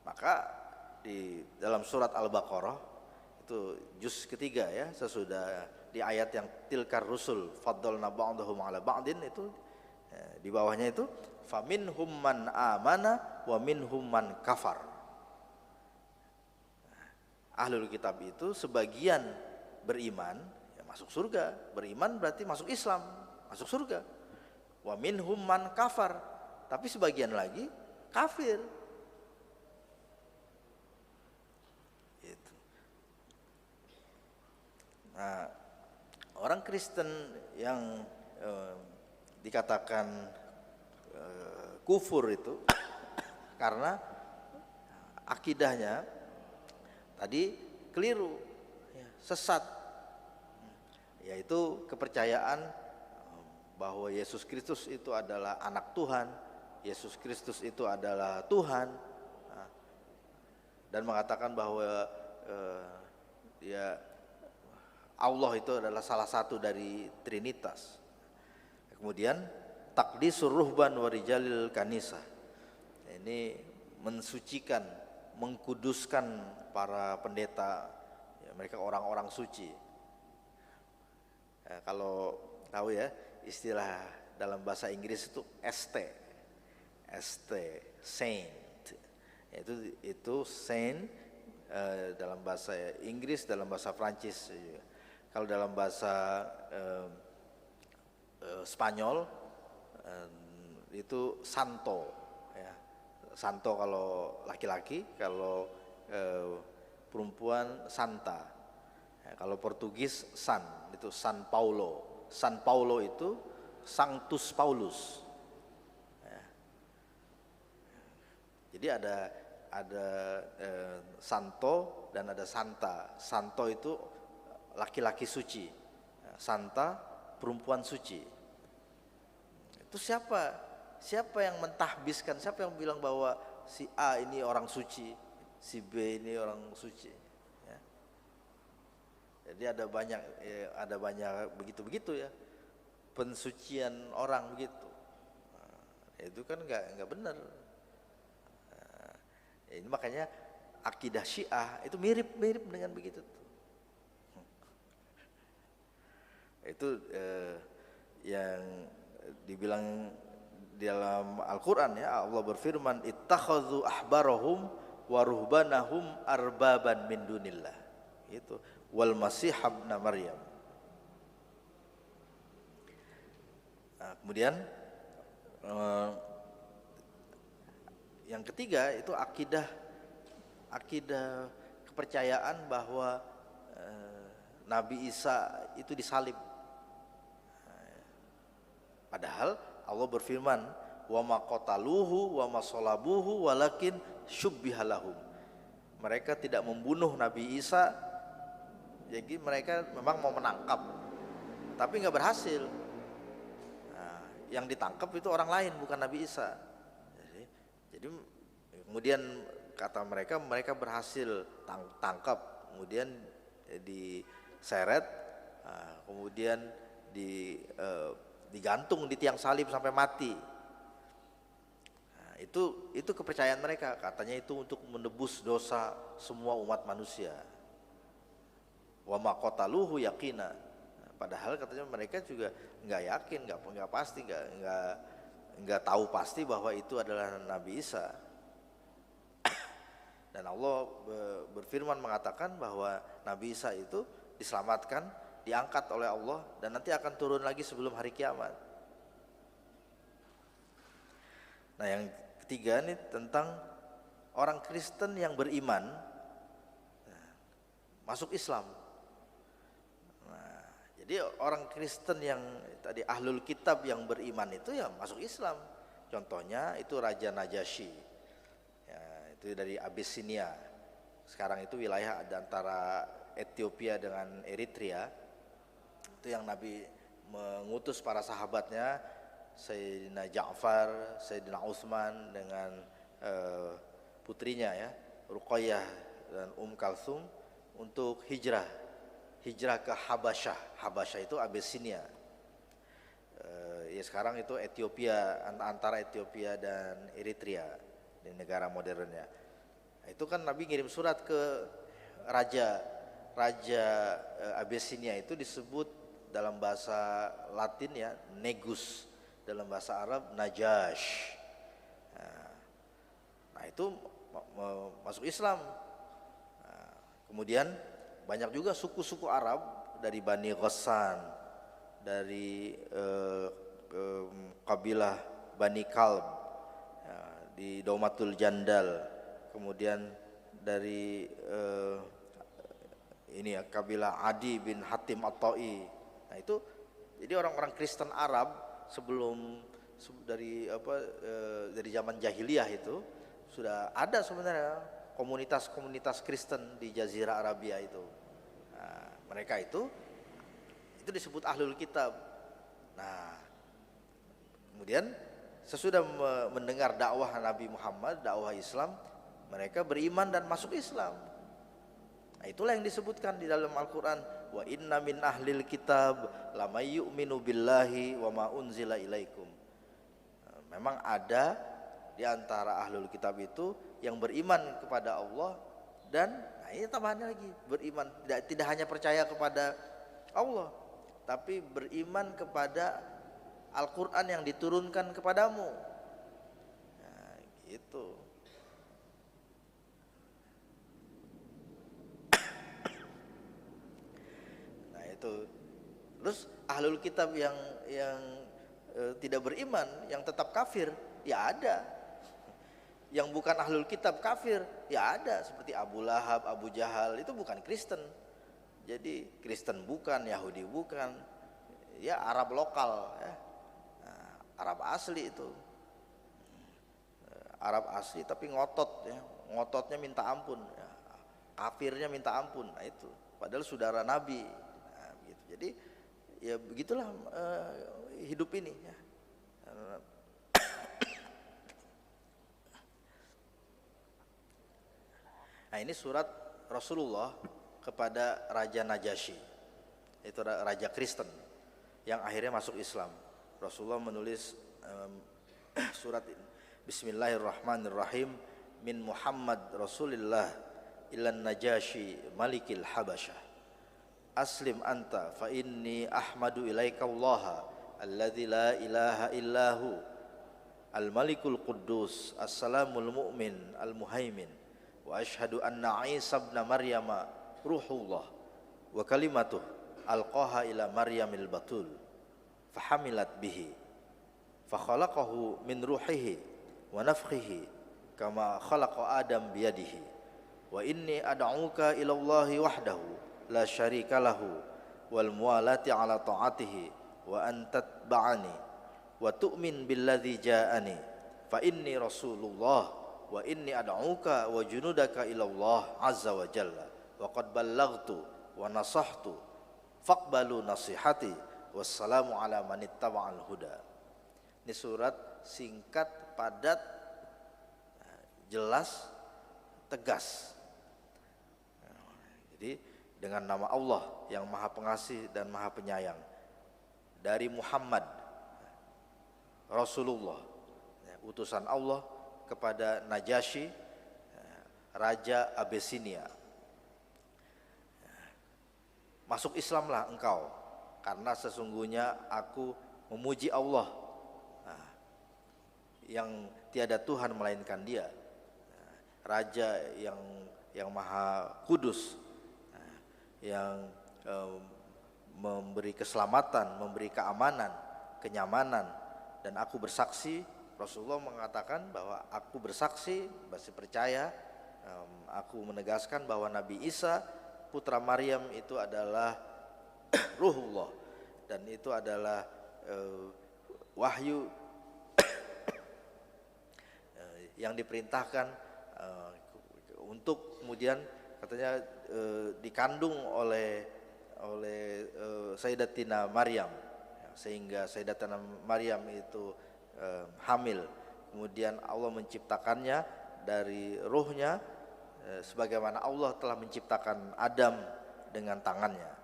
Maka di dalam surat Al-Baqarah itu juz ketiga ya, sesudah di ayat yang tilkar rusul faddalna ba'dahum ala ba'din itu di bawahnya itu faminhum man amana wa minhum man kafar. Ahlul kitab itu sebagian beriman ya masuk surga, beriman berarti masuk Islam, masuk surga. Wa minhum man kafar, tapi sebagian lagi kafir. Itu. Nah, orang Kristen yang dikatakan kufur itu karena akidahnya tadi keliru, sesat, yaitu kepercayaan bahwa Yesus Kristus itu adalah anak Tuhan, Yesus Kristus itu adalah Tuhan, dan mengatakan bahwa dia Allah itu adalah salah satu dari Trinitas. Kemudian taqdisur ruhban wa rijalil kanisa. Ini mensucikan, mengkuduskan para pendeta, ya, mereka orang-orang suci. Ya, kalau tahu ya istilah dalam bahasa Inggris itu ST, saint. Itu saint dalam bahasa Inggris, dalam bahasa Prancis. Kalau dalam bahasa Spanyol itu santo, ya. Santo kalau laki-laki, kalau perempuan santa. Ya, kalau Portugis san, itu San Paulo. San Paulo itu Sanctus Paulus. Ya. Jadi ada santo dan ada santa. Santo itu laki-laki suci, santa perempuan suci. Itu siapa yang mentahbiskan, siapa yang bilang bahwa si A ini orang suci, si B ini orang suci, ya. Jadi ada banyak begitu ya, pensucian orang begitu. Nah, itu kan nggak benar. Nah, ini makanya akidah Syiah itu mirip dengan begitu tuh. Itu yang dibilang dalam Al-Quran, ya, Allah berfirman ittakhadhu ahbarahum wa ruhbanahum arbaban min dunillah, itu wal masih ibn Maryam. Nah, kemudian yang ketiga itu akidah kepercayaan bahwa Nabi Isa itu disalib. Padahal Allah berfirman, wa ma qataluhu wa ma salabuhu walakin syubbiha lahum. Mereka tidak membunuh Nabi Isa, jadi mereka memang mau menangkap, tapi nggak berhasil. Nah, yang ditangkap itu orang lain, bukan Nabi Isa. Jadi kemudian kata mereka berhasil tangkap, kemudian diseret, kemudian digantung di tiang salib sampai mati. Nah, itu kepercayaan mereka, katanya itu untuk menebus dosa semua umat manusia. Wa ma qataluhu yaqina. Nah, padahal katanya mereka juga nggak yakin, nggak pasti, nggak tahu pasti bahwa itu adalah Nabi Isa. Dan Allah berfirman mengatakan bahwa Nabi Isa itu diselamatkan, diangkat oleh Allah, dan nanti akan turun lagi sebelum hari kiamat. Nah, yang ketiga ini tentang orang Kristen yang beriman masuk Islam. Nah, jadi orang Kristen yang tadi ahlul kitab yang beriman itu ya masuk Islam. Contohnya itu Raja Najasyi, ya, itu dari Abyssinia. Sekarang itu wilayah antara Ethiopia dengan Eritrea. Itu yang Nabi mengutus para sahabatnya, Sayyidina Ja'far, Sayyidina Utsman dengan putrinya, ya, Ruqayyah dan Kalsum, untuk hijrah ke Habasyah. Habasyah itu Abyssinia. Ya sekarang itu Ethiopia, antara Ethiopia dan Eritrea di negara modernnya. Nah, itu kan Nabi ngirim surat ke raja Abyssinia, itu disebut dalam bahasa Latin, ya, Negus, dalam bahasa Arab Najash. Nah, itu masuk Islam. Nah, kemudian banyak juga suku-suku Arab dari Bani Ghassan, dari kabilah Bani Kalb, ya, di Daumatul Jandal, kemudian dari kabilah Adi bin Hatim At-Ta'i. Nah, itu jadi orang-orang Kristen Arab dari zaman jahiliyah itu sudah ada sebenarnya komunitas-komunitas Kristen di Jazirah Arabia itu. Nah, mereka itu disebut ahlul kitab. Nah, kemudian sesudah mendengar dakwah Nabi Muhammad, dakwah Islam, mereka beriman dan masuk Islam. Nah, itulah yang disebutkan di dalam Al-Quran, wa inna min ahlil kitab lamay yu'minu billahi wa ma unzila ilaikum. Memang ada di antara ahlul kitab itu yang beriman kepada Allah dan ini tambahannya lagi, beriman tidak hanya percaya kepada Allah, tapi beriman kepada Al-Quran yang diturunkan kepadamu. Nah, gitu. Nah itu. Terus ahlul kitab yang tidak beriman, yang tetap kafir, ya ada. Yang bukan ahlul kitab kafir, ya ada. Seperti Abu Lahab, Abu Jahal, itu bukan Kristen. Jadi Kristen bukan, Yahudi bukan, ya Arab lokal, ya. Nah, Arab asli itu, Arab asli tapi ngotot, ya. Ngototnya minta ampun, ya. Kafirnya minta ampun. Nah itu, padahal saudara Nabi. Nah, begitu. Jadi ya begitulah hidup ini, ya. Nah ini surat Rasulullah kepada Raja Najasyi, itu raja Kristen yang akhirnya masuk Islam. Rasulullah menulis surat ini, Bismillahirrahmanirrahim, min Muhammad Rasulillah ilan Najasyi malikil Habasyah, aslim anta fa inni ahmadu ilaika allaha alladzi la ilaha illahu al-malikul quddus as-salamul mu'min al-muhaimin wa ashhadu anna Isa ibn Maryam ruhullah wa kalimatuh alqaha ila Maryamil batul fahamilat bihi fakhalaqahu min ruhihi wa nafkhihi kama khalaqa Adam biyadihi wa inni ad'uka ila Allahi wahdahu la syarika lahu wal muwalati ala ta'atihi wa an tatba'ani wa tu'min billadzi ja'ani fa inni rasulullah wa inni ad'uka wa junudaka ila Allah azza wa jalla wa qad ballaghtu wa nasahtu faqbalu nasihati wassalamu ala man ittaba'al huda. Ini surat singkat, padat, jelas, tegas. Jadi dengan nama Allah yang Maha Pengasih dan Maha Penyayang, dari Muhammad Rasulullah, utusan Allah kepada Najasyi, Raja Abyssinia. Masuk Islamlah engkau, karena sesungguhnya aku memuji Allah yang tiada Tuhan melainkan Dia, Raja yang Maha Kudus, yang memberi keselamatan, memberi keamanan, kenyamanan. Dan aku bersaksi, Rasulullah mengatakan bahwa aku bersaksi, masih percaya, aku menegaskan bahwa Nabi Isa putra Maryam itu adalah ruhullah, dan itu adalah wahyu yang diperintahkan untuk kemudian katanya dikandung oleh Sayyidatina Maryam, sehingga Sayyidatina Maryam itu hamil. Kemudian Allah menciptakannya dari ruhnya, sebagaimana Allah telah menciptakan Adam dengan tangannya.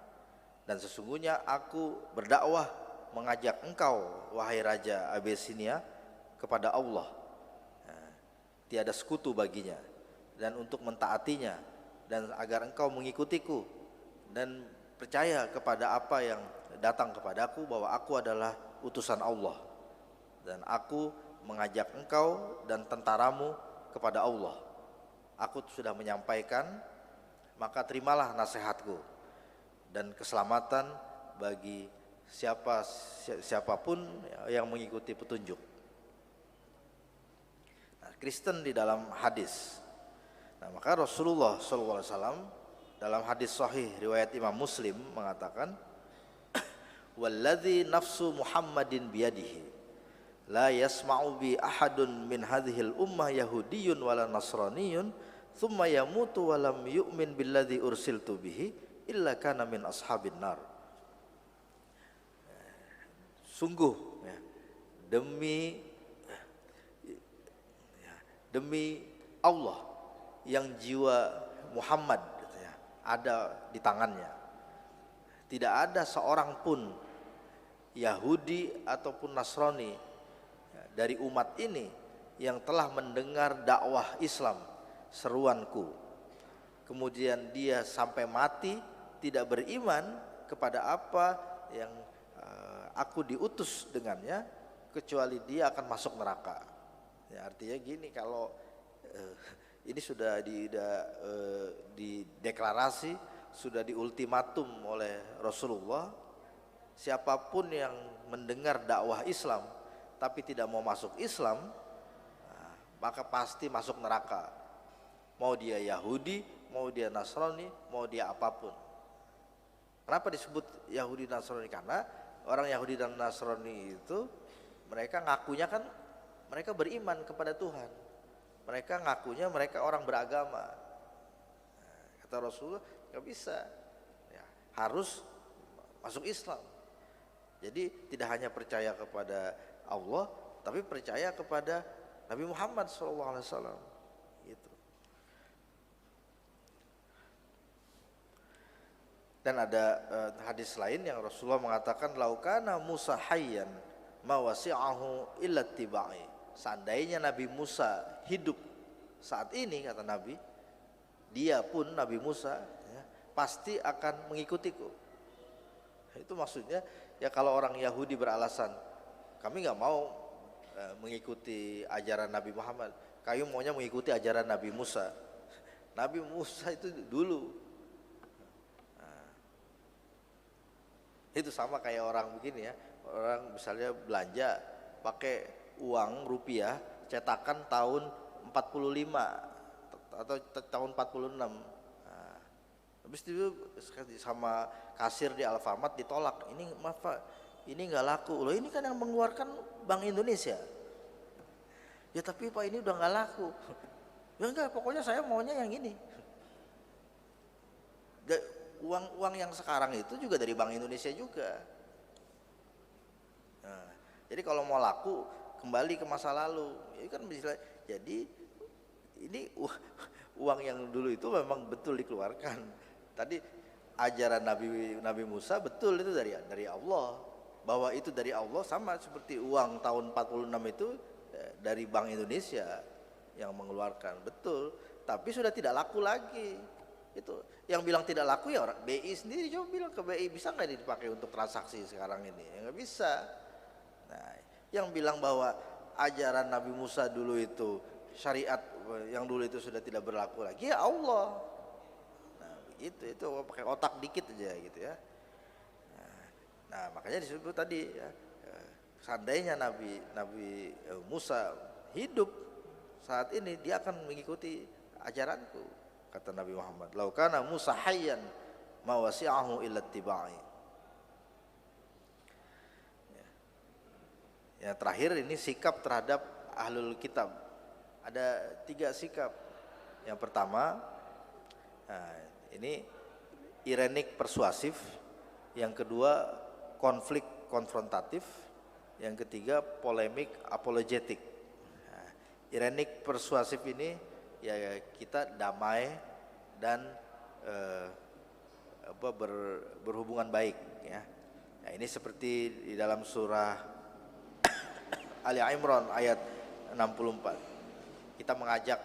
Dan sesungguhnya aku berdakwah mengajak engkau wahai Raja Abyssinia kepada Allah, tiada sekutu baginya, dan untuk mentaatinya, dan agar engkau mengikutiku dan percaya kepada apa yang datang kepadaku, bahwa aku adalah utusan Allah, dan aku mengajak engkau dan tentaramu kepada Allah. Aku sudah menyampaikan, maka terimalah nasihatku, dan keselamatan bagi siapapun yang mengikuti petunjuk. Nah, Kristen di dalam hadis. Nah, maka Rasulullah SAW dalam hadis sahih riwayat Imam Muslim mengatakan, walladzi nafsu Muhammadin biyadihi la yasma'u bi ahadun min hadhil ummah yahudiyyun wala nasraniyyun thumma yamutu wa lam yu'min billadzi ursiltu bihi illa kana min ashabin nar. Sungguh ya, demi Allah yang jiwa Muhammad ada di tangannya, Tidak ada seorang pun Yahudi ataupun Nasrani dari umat ini yang telah mendengar dakwah Islam, seruanku, kemudian dia sampai mati tidak beriman kepada apa yang aku diutus dengannya, kecuali dia akan masuk neraka. Ya, artinya gini, kalau ini sudah dideklarasi, sudah diultimatum oleh Rasulullah, siapapun yang mendengar dakwah Islam tapi tidak mau masuk Islam, maka pasti masuk neraka. Mau dia Yahudi, mau dia Nasrani, mau dia apapun. Kenapa disebut Yahudi Nasrani? Karena orang Yahudi dan Nasrani itu mereka ngakunya kan mereka beriman kepada Tuhan. Mereka ngakunya mereka orang beragama. Kata Rasulullah, nggak bisa, ya, harus masuk Islam. Jadi tidak hanya percaya kepada Allah, tapi percaya kepada Nabi Muhammad SAW. Gitu. Dan ada hadis lain yang Rasulullah mengatakan, laukana Musa hayyan ma wasi'ahu illa tibai. Seandainya Nabi Musa hidup saat ini, kata Nabi, dia pun Nabi Musa, ya, pasti akan mengikutiku. Itu maksudnya, ya kalau orang Yahudi beralasan, kami nggak mau mengikuti ajaran Nabi Muhammad, kami maunya mengikuti ajaran Nabi Musa. Nabi Musa itu dulu. Nah, itu sama kayak orang begini ya, orang misalnya belanja pakai uang rupiah cetakan tahun 45 atau tahun 46. Nah, habis itu sama kasir di Alfamart ditolak. Ini maaf Pak, ini nggak laku. Loh, ini kan yang mengeluarkan Bank Indonesia. Ya tapi Pak, ini udah nggak laku. Ya enggak, pokoknya saya maunya yang ini. Uang yang sekarang itu juga dari Bank Indonesia juga. Nah, jadi kalau mau laku kembali ke masa lalu. Ini kan bisa. Jadi ini uang yang dulu itu memang betul dikeluarkan. Tadi ajaran Nabi Musa betul itu dari Allah. Bahwa itu dari Allah, sama seperti uang tahun 46 itu dari Bank Indonesia yang mengeluarkan, betul. Tapi sudah tidak laku lagi. Itu yang bilang tidak laku ya orang BI sendiri. Coba bilang ke BI, bisa nggak dipakai untuk transaksi sekarang ini? Ya nggak bisa. Nah, yang bilang bahwa ajaran Nabi Musa dulu itu, syariat yang dulu itu sudah tidak berlaku lagi, ya Allah. Nah, itu pakai otak dikit aja gitu ya. Nah, makanya disebut tadi ya, seandainya Nabi Musa hidup saat ini, dia akan mengikuti ajaranku, kata Nabi Muhammad. Laukana Musa hayyan ma wasi'ahu illa tibai. Ya, terakhir ini sikap terhadap ahlul kitab. Ada 3 sikap. Yang pertama, nah, ini irenik persuasif. Yang kedua, konflik konfrontatif. Yang ketiga, polemik apologetik. Nah, irenik persuasif ini ya kita damai dan berhubungan baik ya. Nah, ini seperti di dalam surah Ali Imran ayat 64. Kita mengajak,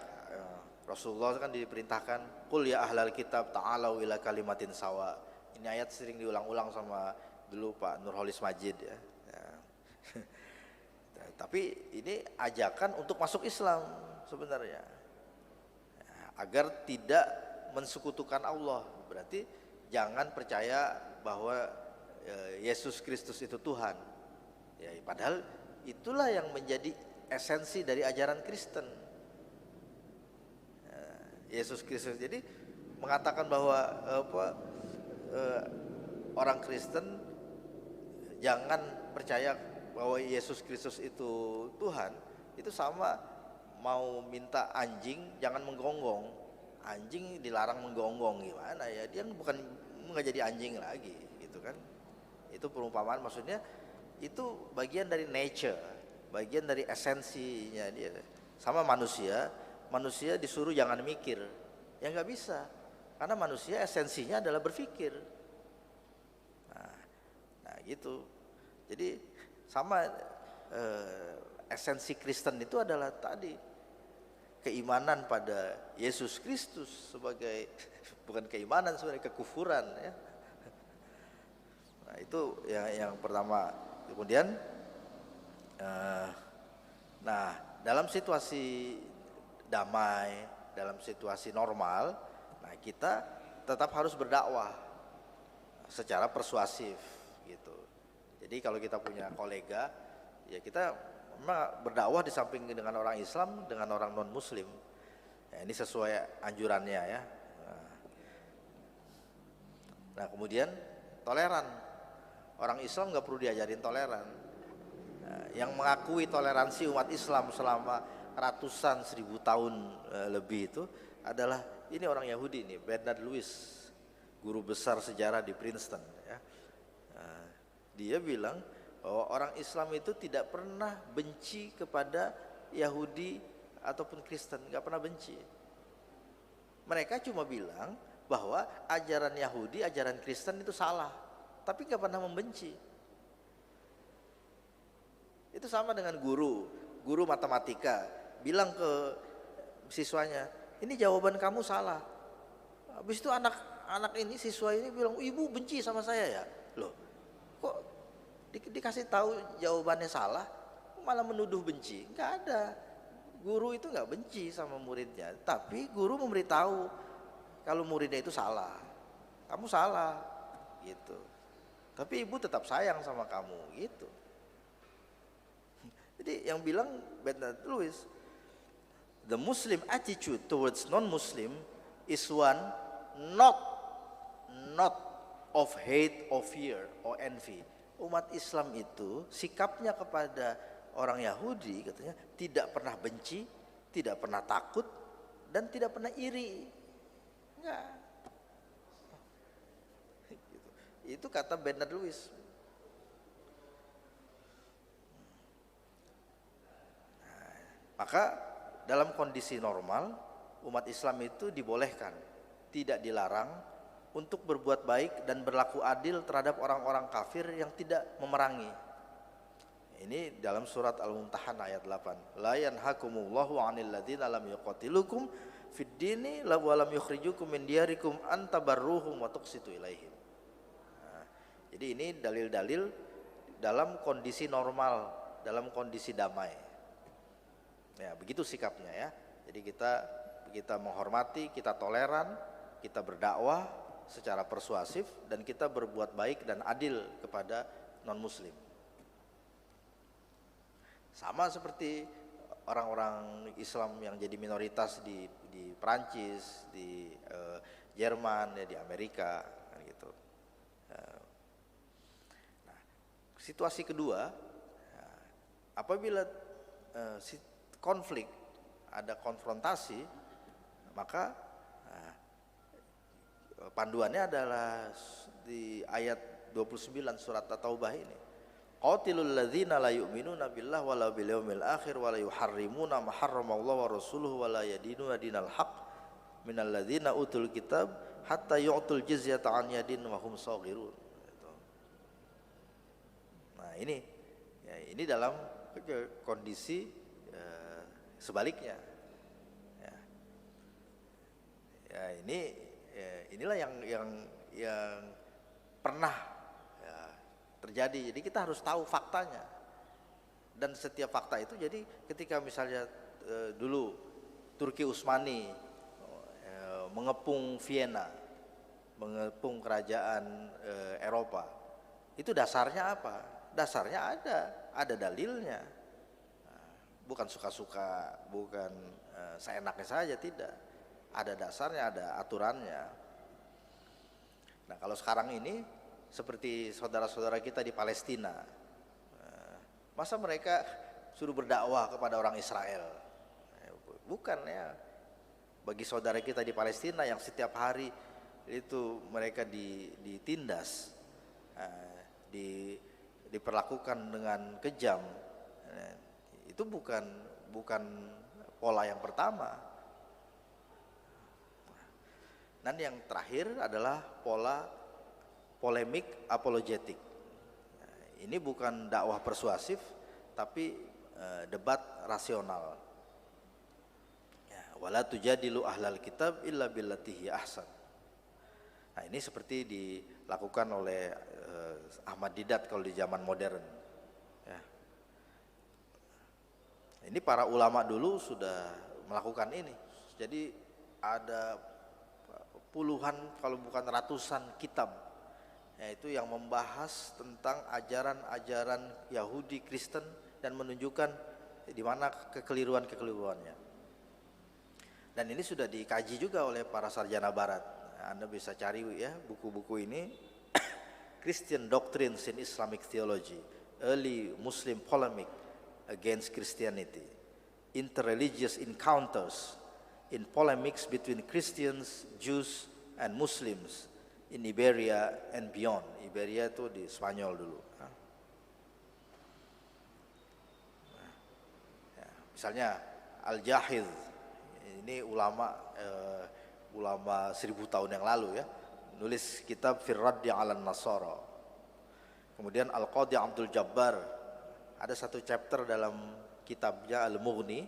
Rasulullah kan diperintahkan, qul ya ahlal kitab ta'alau ila kalimatin sawa. Ini ayat sering diulang-ulang sama dulu Pak Nurholis Majid ya. Tapi ini ajakan untuk masuk Islam sebenarnya, agar tidak mensekutukan Allah. Berarti jangan percaya bahwa Yesus Kristus itu Tuhan ya, padahal itulah yang menjadi esensi dari ajaran Kristen. Yesus Kristus, jadi mengatakan bahwa orang Kristen jangan percaya bahwa Yesus Kristus itu Tuhan, itu sama mau minta anjing jangan menggonggong. Anjing dilarang menggonggong, gimana ya, dia bukan nggak jadi anjing lagi gitu kan. Itu perumpamaan, maksudnya itu bagian dari nature, bagian dari esensinya dia. Sama manusia disuruh jangan mikir, ya nggak bisa, karena manusia esensinya adalah berpikir. gitu. Jadi sama esensi Kristen itu adalah tadi keimanan pada Yesus Kristus sebagai bukan keimanan, sebagai kekufuran ya. Nah, itu yang pertama. Kemudian nah, dalam situasi damai, dalam situasi normal, nah kita tetap harus berdakwah secara persuasif gitu. Jadi kalau kita punya kolega, ya kita memang berdakwah di samping dengan orang Islam, dengan orang non Muslim. Ya, ini sesuai anjurannya ya. Nah kemudian toleran, orang Islam nggak perlu diajarin toleran. Nah, yang mengakui toleransi umat Islam selama ratusan 1000 tahun lebih itu adalah ini orang Yahudi nih, Bernard Lewis, guru besar sejarah di Princeton ya. Dia bilang bahwa orang Islam itu tidak pernah benci kepada Yahudi ataupun Kristen, nggak pernah benci. Mereka cuma bilang bahwa ajaran Yahudi, ajaran Kristen itu salah, tapi nggak pernah membenci. Itu sama dengan guru matematika bilang ke siswanya, ini jawaban kamu salah. Habis itu anak ini, siswa ini bilang, ibu benci sama saya ya. Loh, kok dikasih tahu jawabannya salah, malah menuduh benci? Nggak ada. Guru itu nggak benci sama muridnya, tapi guru memberitahu kalau muridnya itu salah, kamu salah, gitu. Tapi ibu tetap sayang sama kamu, gitu. Jadi yang bilang Bernard Lewis, the Muslim attitude towards non-Muslim is one not of hate or fear or envy. Umat Islam itu sikapnya kepada orang Yahudi katanya tidak pernah benci, tidak pernah takut, dan tidak pernah iri. Enggak. Itu kata Bernard Lewis. Maka dalam kondisi normal umat Islam itu dibolehkan, tidak dilarang untuk berbuat baik dan berlaku adil terhadap orang-orang kafir yang tidak memerangi. Ini dalam surat Al-Mumtahanah ayat 8. La yanhakumullahu 'anil ladzina lam yuqatilukum fid dini wa lam yukhrijukum min diyarikum an tabarruhum wa tuqsitu ilaihim. Nah, jadi ini dalil-dalil dalam kondisi normal, dalam kondisi damai. Ya, begitu sikapnya ya. Jadi kita menghormati, kita toleran, kita berdakwah secara persuasif, dan kita berbuat baik dan adil kepada non muslim. Sama seperti orang-orang Islam yang jadi minoritas di Perancis, di Jerman, ya, di Amerika gitu. Nah, situasi kedua, apabila konflik, ada konfrontasi, maka panduannya adalah di ayat 29 surat At-Taubah ini. Qatilul ladzina la yu'minuna billahi wala bil yaumil akhir wala yuharrimuna ma harramallahu wa rasuluhu wala yadinuna dinal haqq minal ladzina utul kitab hatta yu'tul jizyata an yadin wa hum shaghirun. Nah, ini dalam kondisi sebaliknya, inilah yang pernah terjadi. Jadi kita harus tahu faktanya, dan setiap fakta itu. Jadi ketika misalnya dulu Turki Utsmani mengepung Vienna, mengepung kerajaan Eropa, itu dasarnya apa? Dasarnya ada dalilnya. Bukan suka-suka, bukan seenaknya saja, tidak. Ada dasarnya, ada aturannya. Nah, kalau sekarang ini seperti saudara-saudara kita di Palestina, masa mereka suruh berdakwah kepada orang Israel? Bukan ya. Bagi saudara kita di Palestina yang setiap hari itu mereka ditindas, diperlakukan dengan kejam, itu bukan pola yang pertama. Dan yang terakhir adalah pola polemik apologetik. Ini bukan dakwah persuasif, tapi debat rasional. Ya, wala tujadilu ahlal kitab illa billati hi ahsan. Nah, ini seperti dilakukan oleh Ahmad Didat kalau di zaman modern. Ya. Ini para ulama dulu sudah melakukan ini. Jadi ada puluhan kalau bukan ratusan kitab, yaitu yang membahas tentang ajaran-ajaran Yahudi, Kristen, dan menunjukkan di mana kekeliruan-kekeliruannya. Dan ini sudah dikaji juga oleh para sarjana Barat. Anda bisa cari ya buku-buku ini. Christian Doctrines in Islamic Theology, Early Muslim Polemic Against Christianity, Interreligious Encounters in Polemics Between Christians, Jews, and Muslims in Iberia and Beyond. Iberia itu di Spanyol dulu. Misalnya Al-Jahiz, ini ulama 1000 tahun yang lalu ya, nulis kitab Firraddi 'alan Nasara. Kemudian Al-Qadhi Abdul Jabbar, ada satu chapter dalam kitabnya Al-Mughni,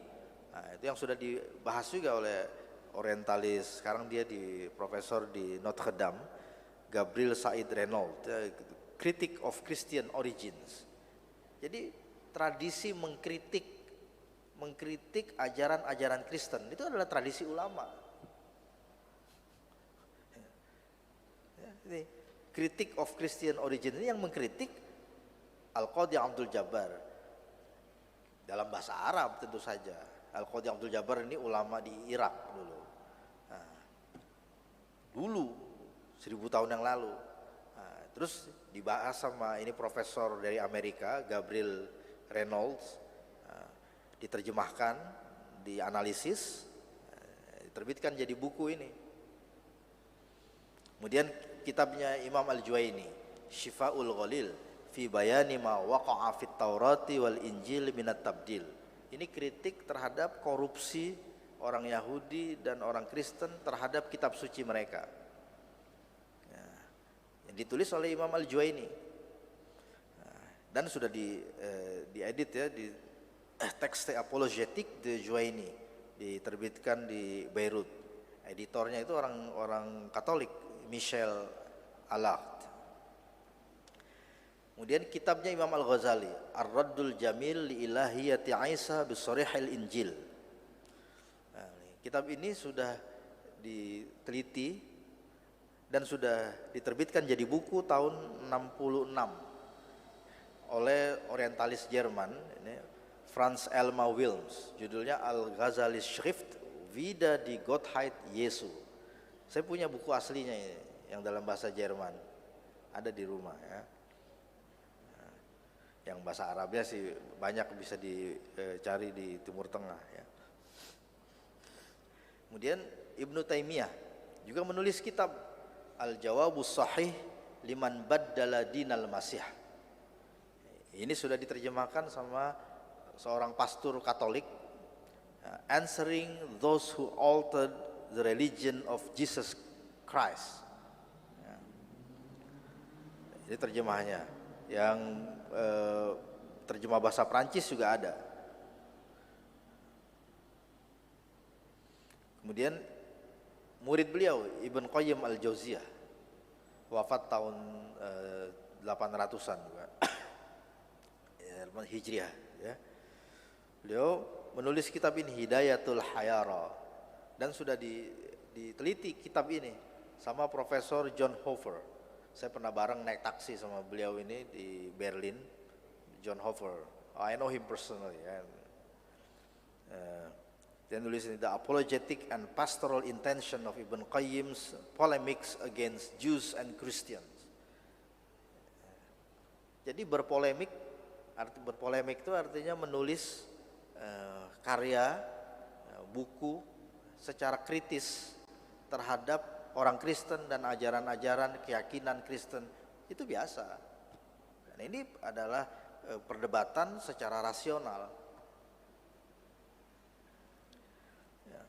nah, itu yang sudah dibahas juga oleh orientalis, sekarang dia di profesor di Notre Dame, Gabriel Said Renault, Critic of Christian Origins. Jadi tradisi mengkritik ajaran-ajaran Kristen itu adalah tradisi ulama. Ini Critic of Christian Origin, ini yang mengkritik Al-Qadhi Abdul Jabbar dalam bahasa Arab tentu saja. Al-Qadhi Abdul Jabbar ini ulama di Irak dulu. Nah, dulu 1000 tahun yang lalu. Nah, terus dibahas sama ini profesor dari Amerika, Gabriel Reynolds, diterjemahkan, dianalisis, diterbitkan jadi buku ini. Kemudian kitabnya Imam Al-Juwaini, Syifa'ul Ghalil fi bayani ma waqa'a fit Taurati wal Injil minat tabdil. Ini kritik terhadap korupsi orang Yahudi dan orang Kristen terhadap kitab suci mereka. Ya, yang ditulis oleh Imam Al-Juwaini. Dan sudah diedit ya di Texte Apologetique de Juwaini, diterbitkan di Beirut. Editornya itu orang Katolik, Michel Allard. Kemudian kitabnya Imam Al-Ghazali, Ar-Raddul Jamil li Ilahiyati Isa bi Sharihil Injil. Nah, kitab ini sudah diteliti dan sudah diterbitkan jadi buku tahun 66 oleh orientalis Jerman, ini Franz Elma Wilms. Judulnya Al-Ghazali Schrift Vida die Gottheit Jesu. Saya punya buku aslinya ini, yang dalam bahasa Jerman, ada di rumah ya. Yang bahasa Arabnya sih banyak bisa dicari di Timur Tengah ya. Kemudian Ibnu Taimiyah juga menulis kitab Al-Jawabus Sahih liman baddala dinal Masih. Ini sudah diterjemahkan sama seorang pastor Katolik, Answering Those Who Altered the Religion of Jesus Christ. Ya. Ini terjemahnya. Yang terjemah bahasa Prancis juga ada. Kemudian murid beliau Ibn Qayyim Al-Jauziyah, wafat tahun 800-an juga. Hijriah ya. Beliau menulis kitab ini Hidayatul Hayara, dan sudah diteliti kitab ini sama Profesor John Hofer. Saya pernah bareng naik taksi sama beliau ini di Berlin, John Hofer. I know him personally. Dia nulis ini The Apologetic and Pastoral Intention of Ibn Qayyim's Polemics Against Jews and Christians. Jadi berpolemik itu artinya menulis karya, buku secara kritis terhadap orang Kristen dan ajaran-ajaran keyakinan Kristen, itu biasa. Dan ini adalah perdebatan secara rasional. Ya.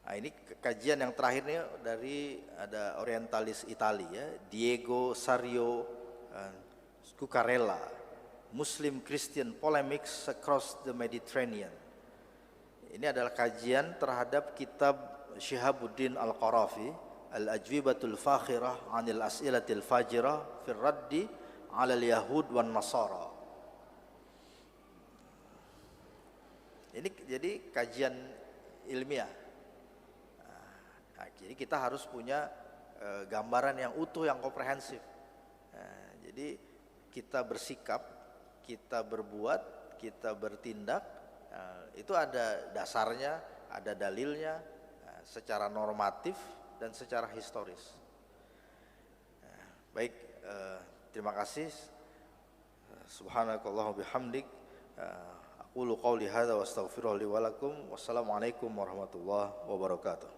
Nah, ini kajian yang terakhirnya dari ada orientalis Italia, Diego Sario Scucarella, Muslim Christian Polemics Across the Mediterranean. Ini adalah kajian terhadap kitab Syihabuddin Al-Qarafi, Al-Ajwibatul Fakhirah Anil As'ilatil Fajirah Fir Raddi Alal Yahud wan Nasara. Ini jadi kajian ilmiah. Nah, jadi kita harus punya gambaran yang utuh, yang komprehensif. Nah, jadi kita bersikap, kita berbuat, kita bertindak, itu ada dasarnya, ada dalilnya, secara normatif dan secara historis. Baik, terima kasih. Subhanakallahumma bihamdik. Aqulu qawli hadza wa astaghfirullahi wa lakum. Wassalamualaikum warahmatullahi wabarakatuh.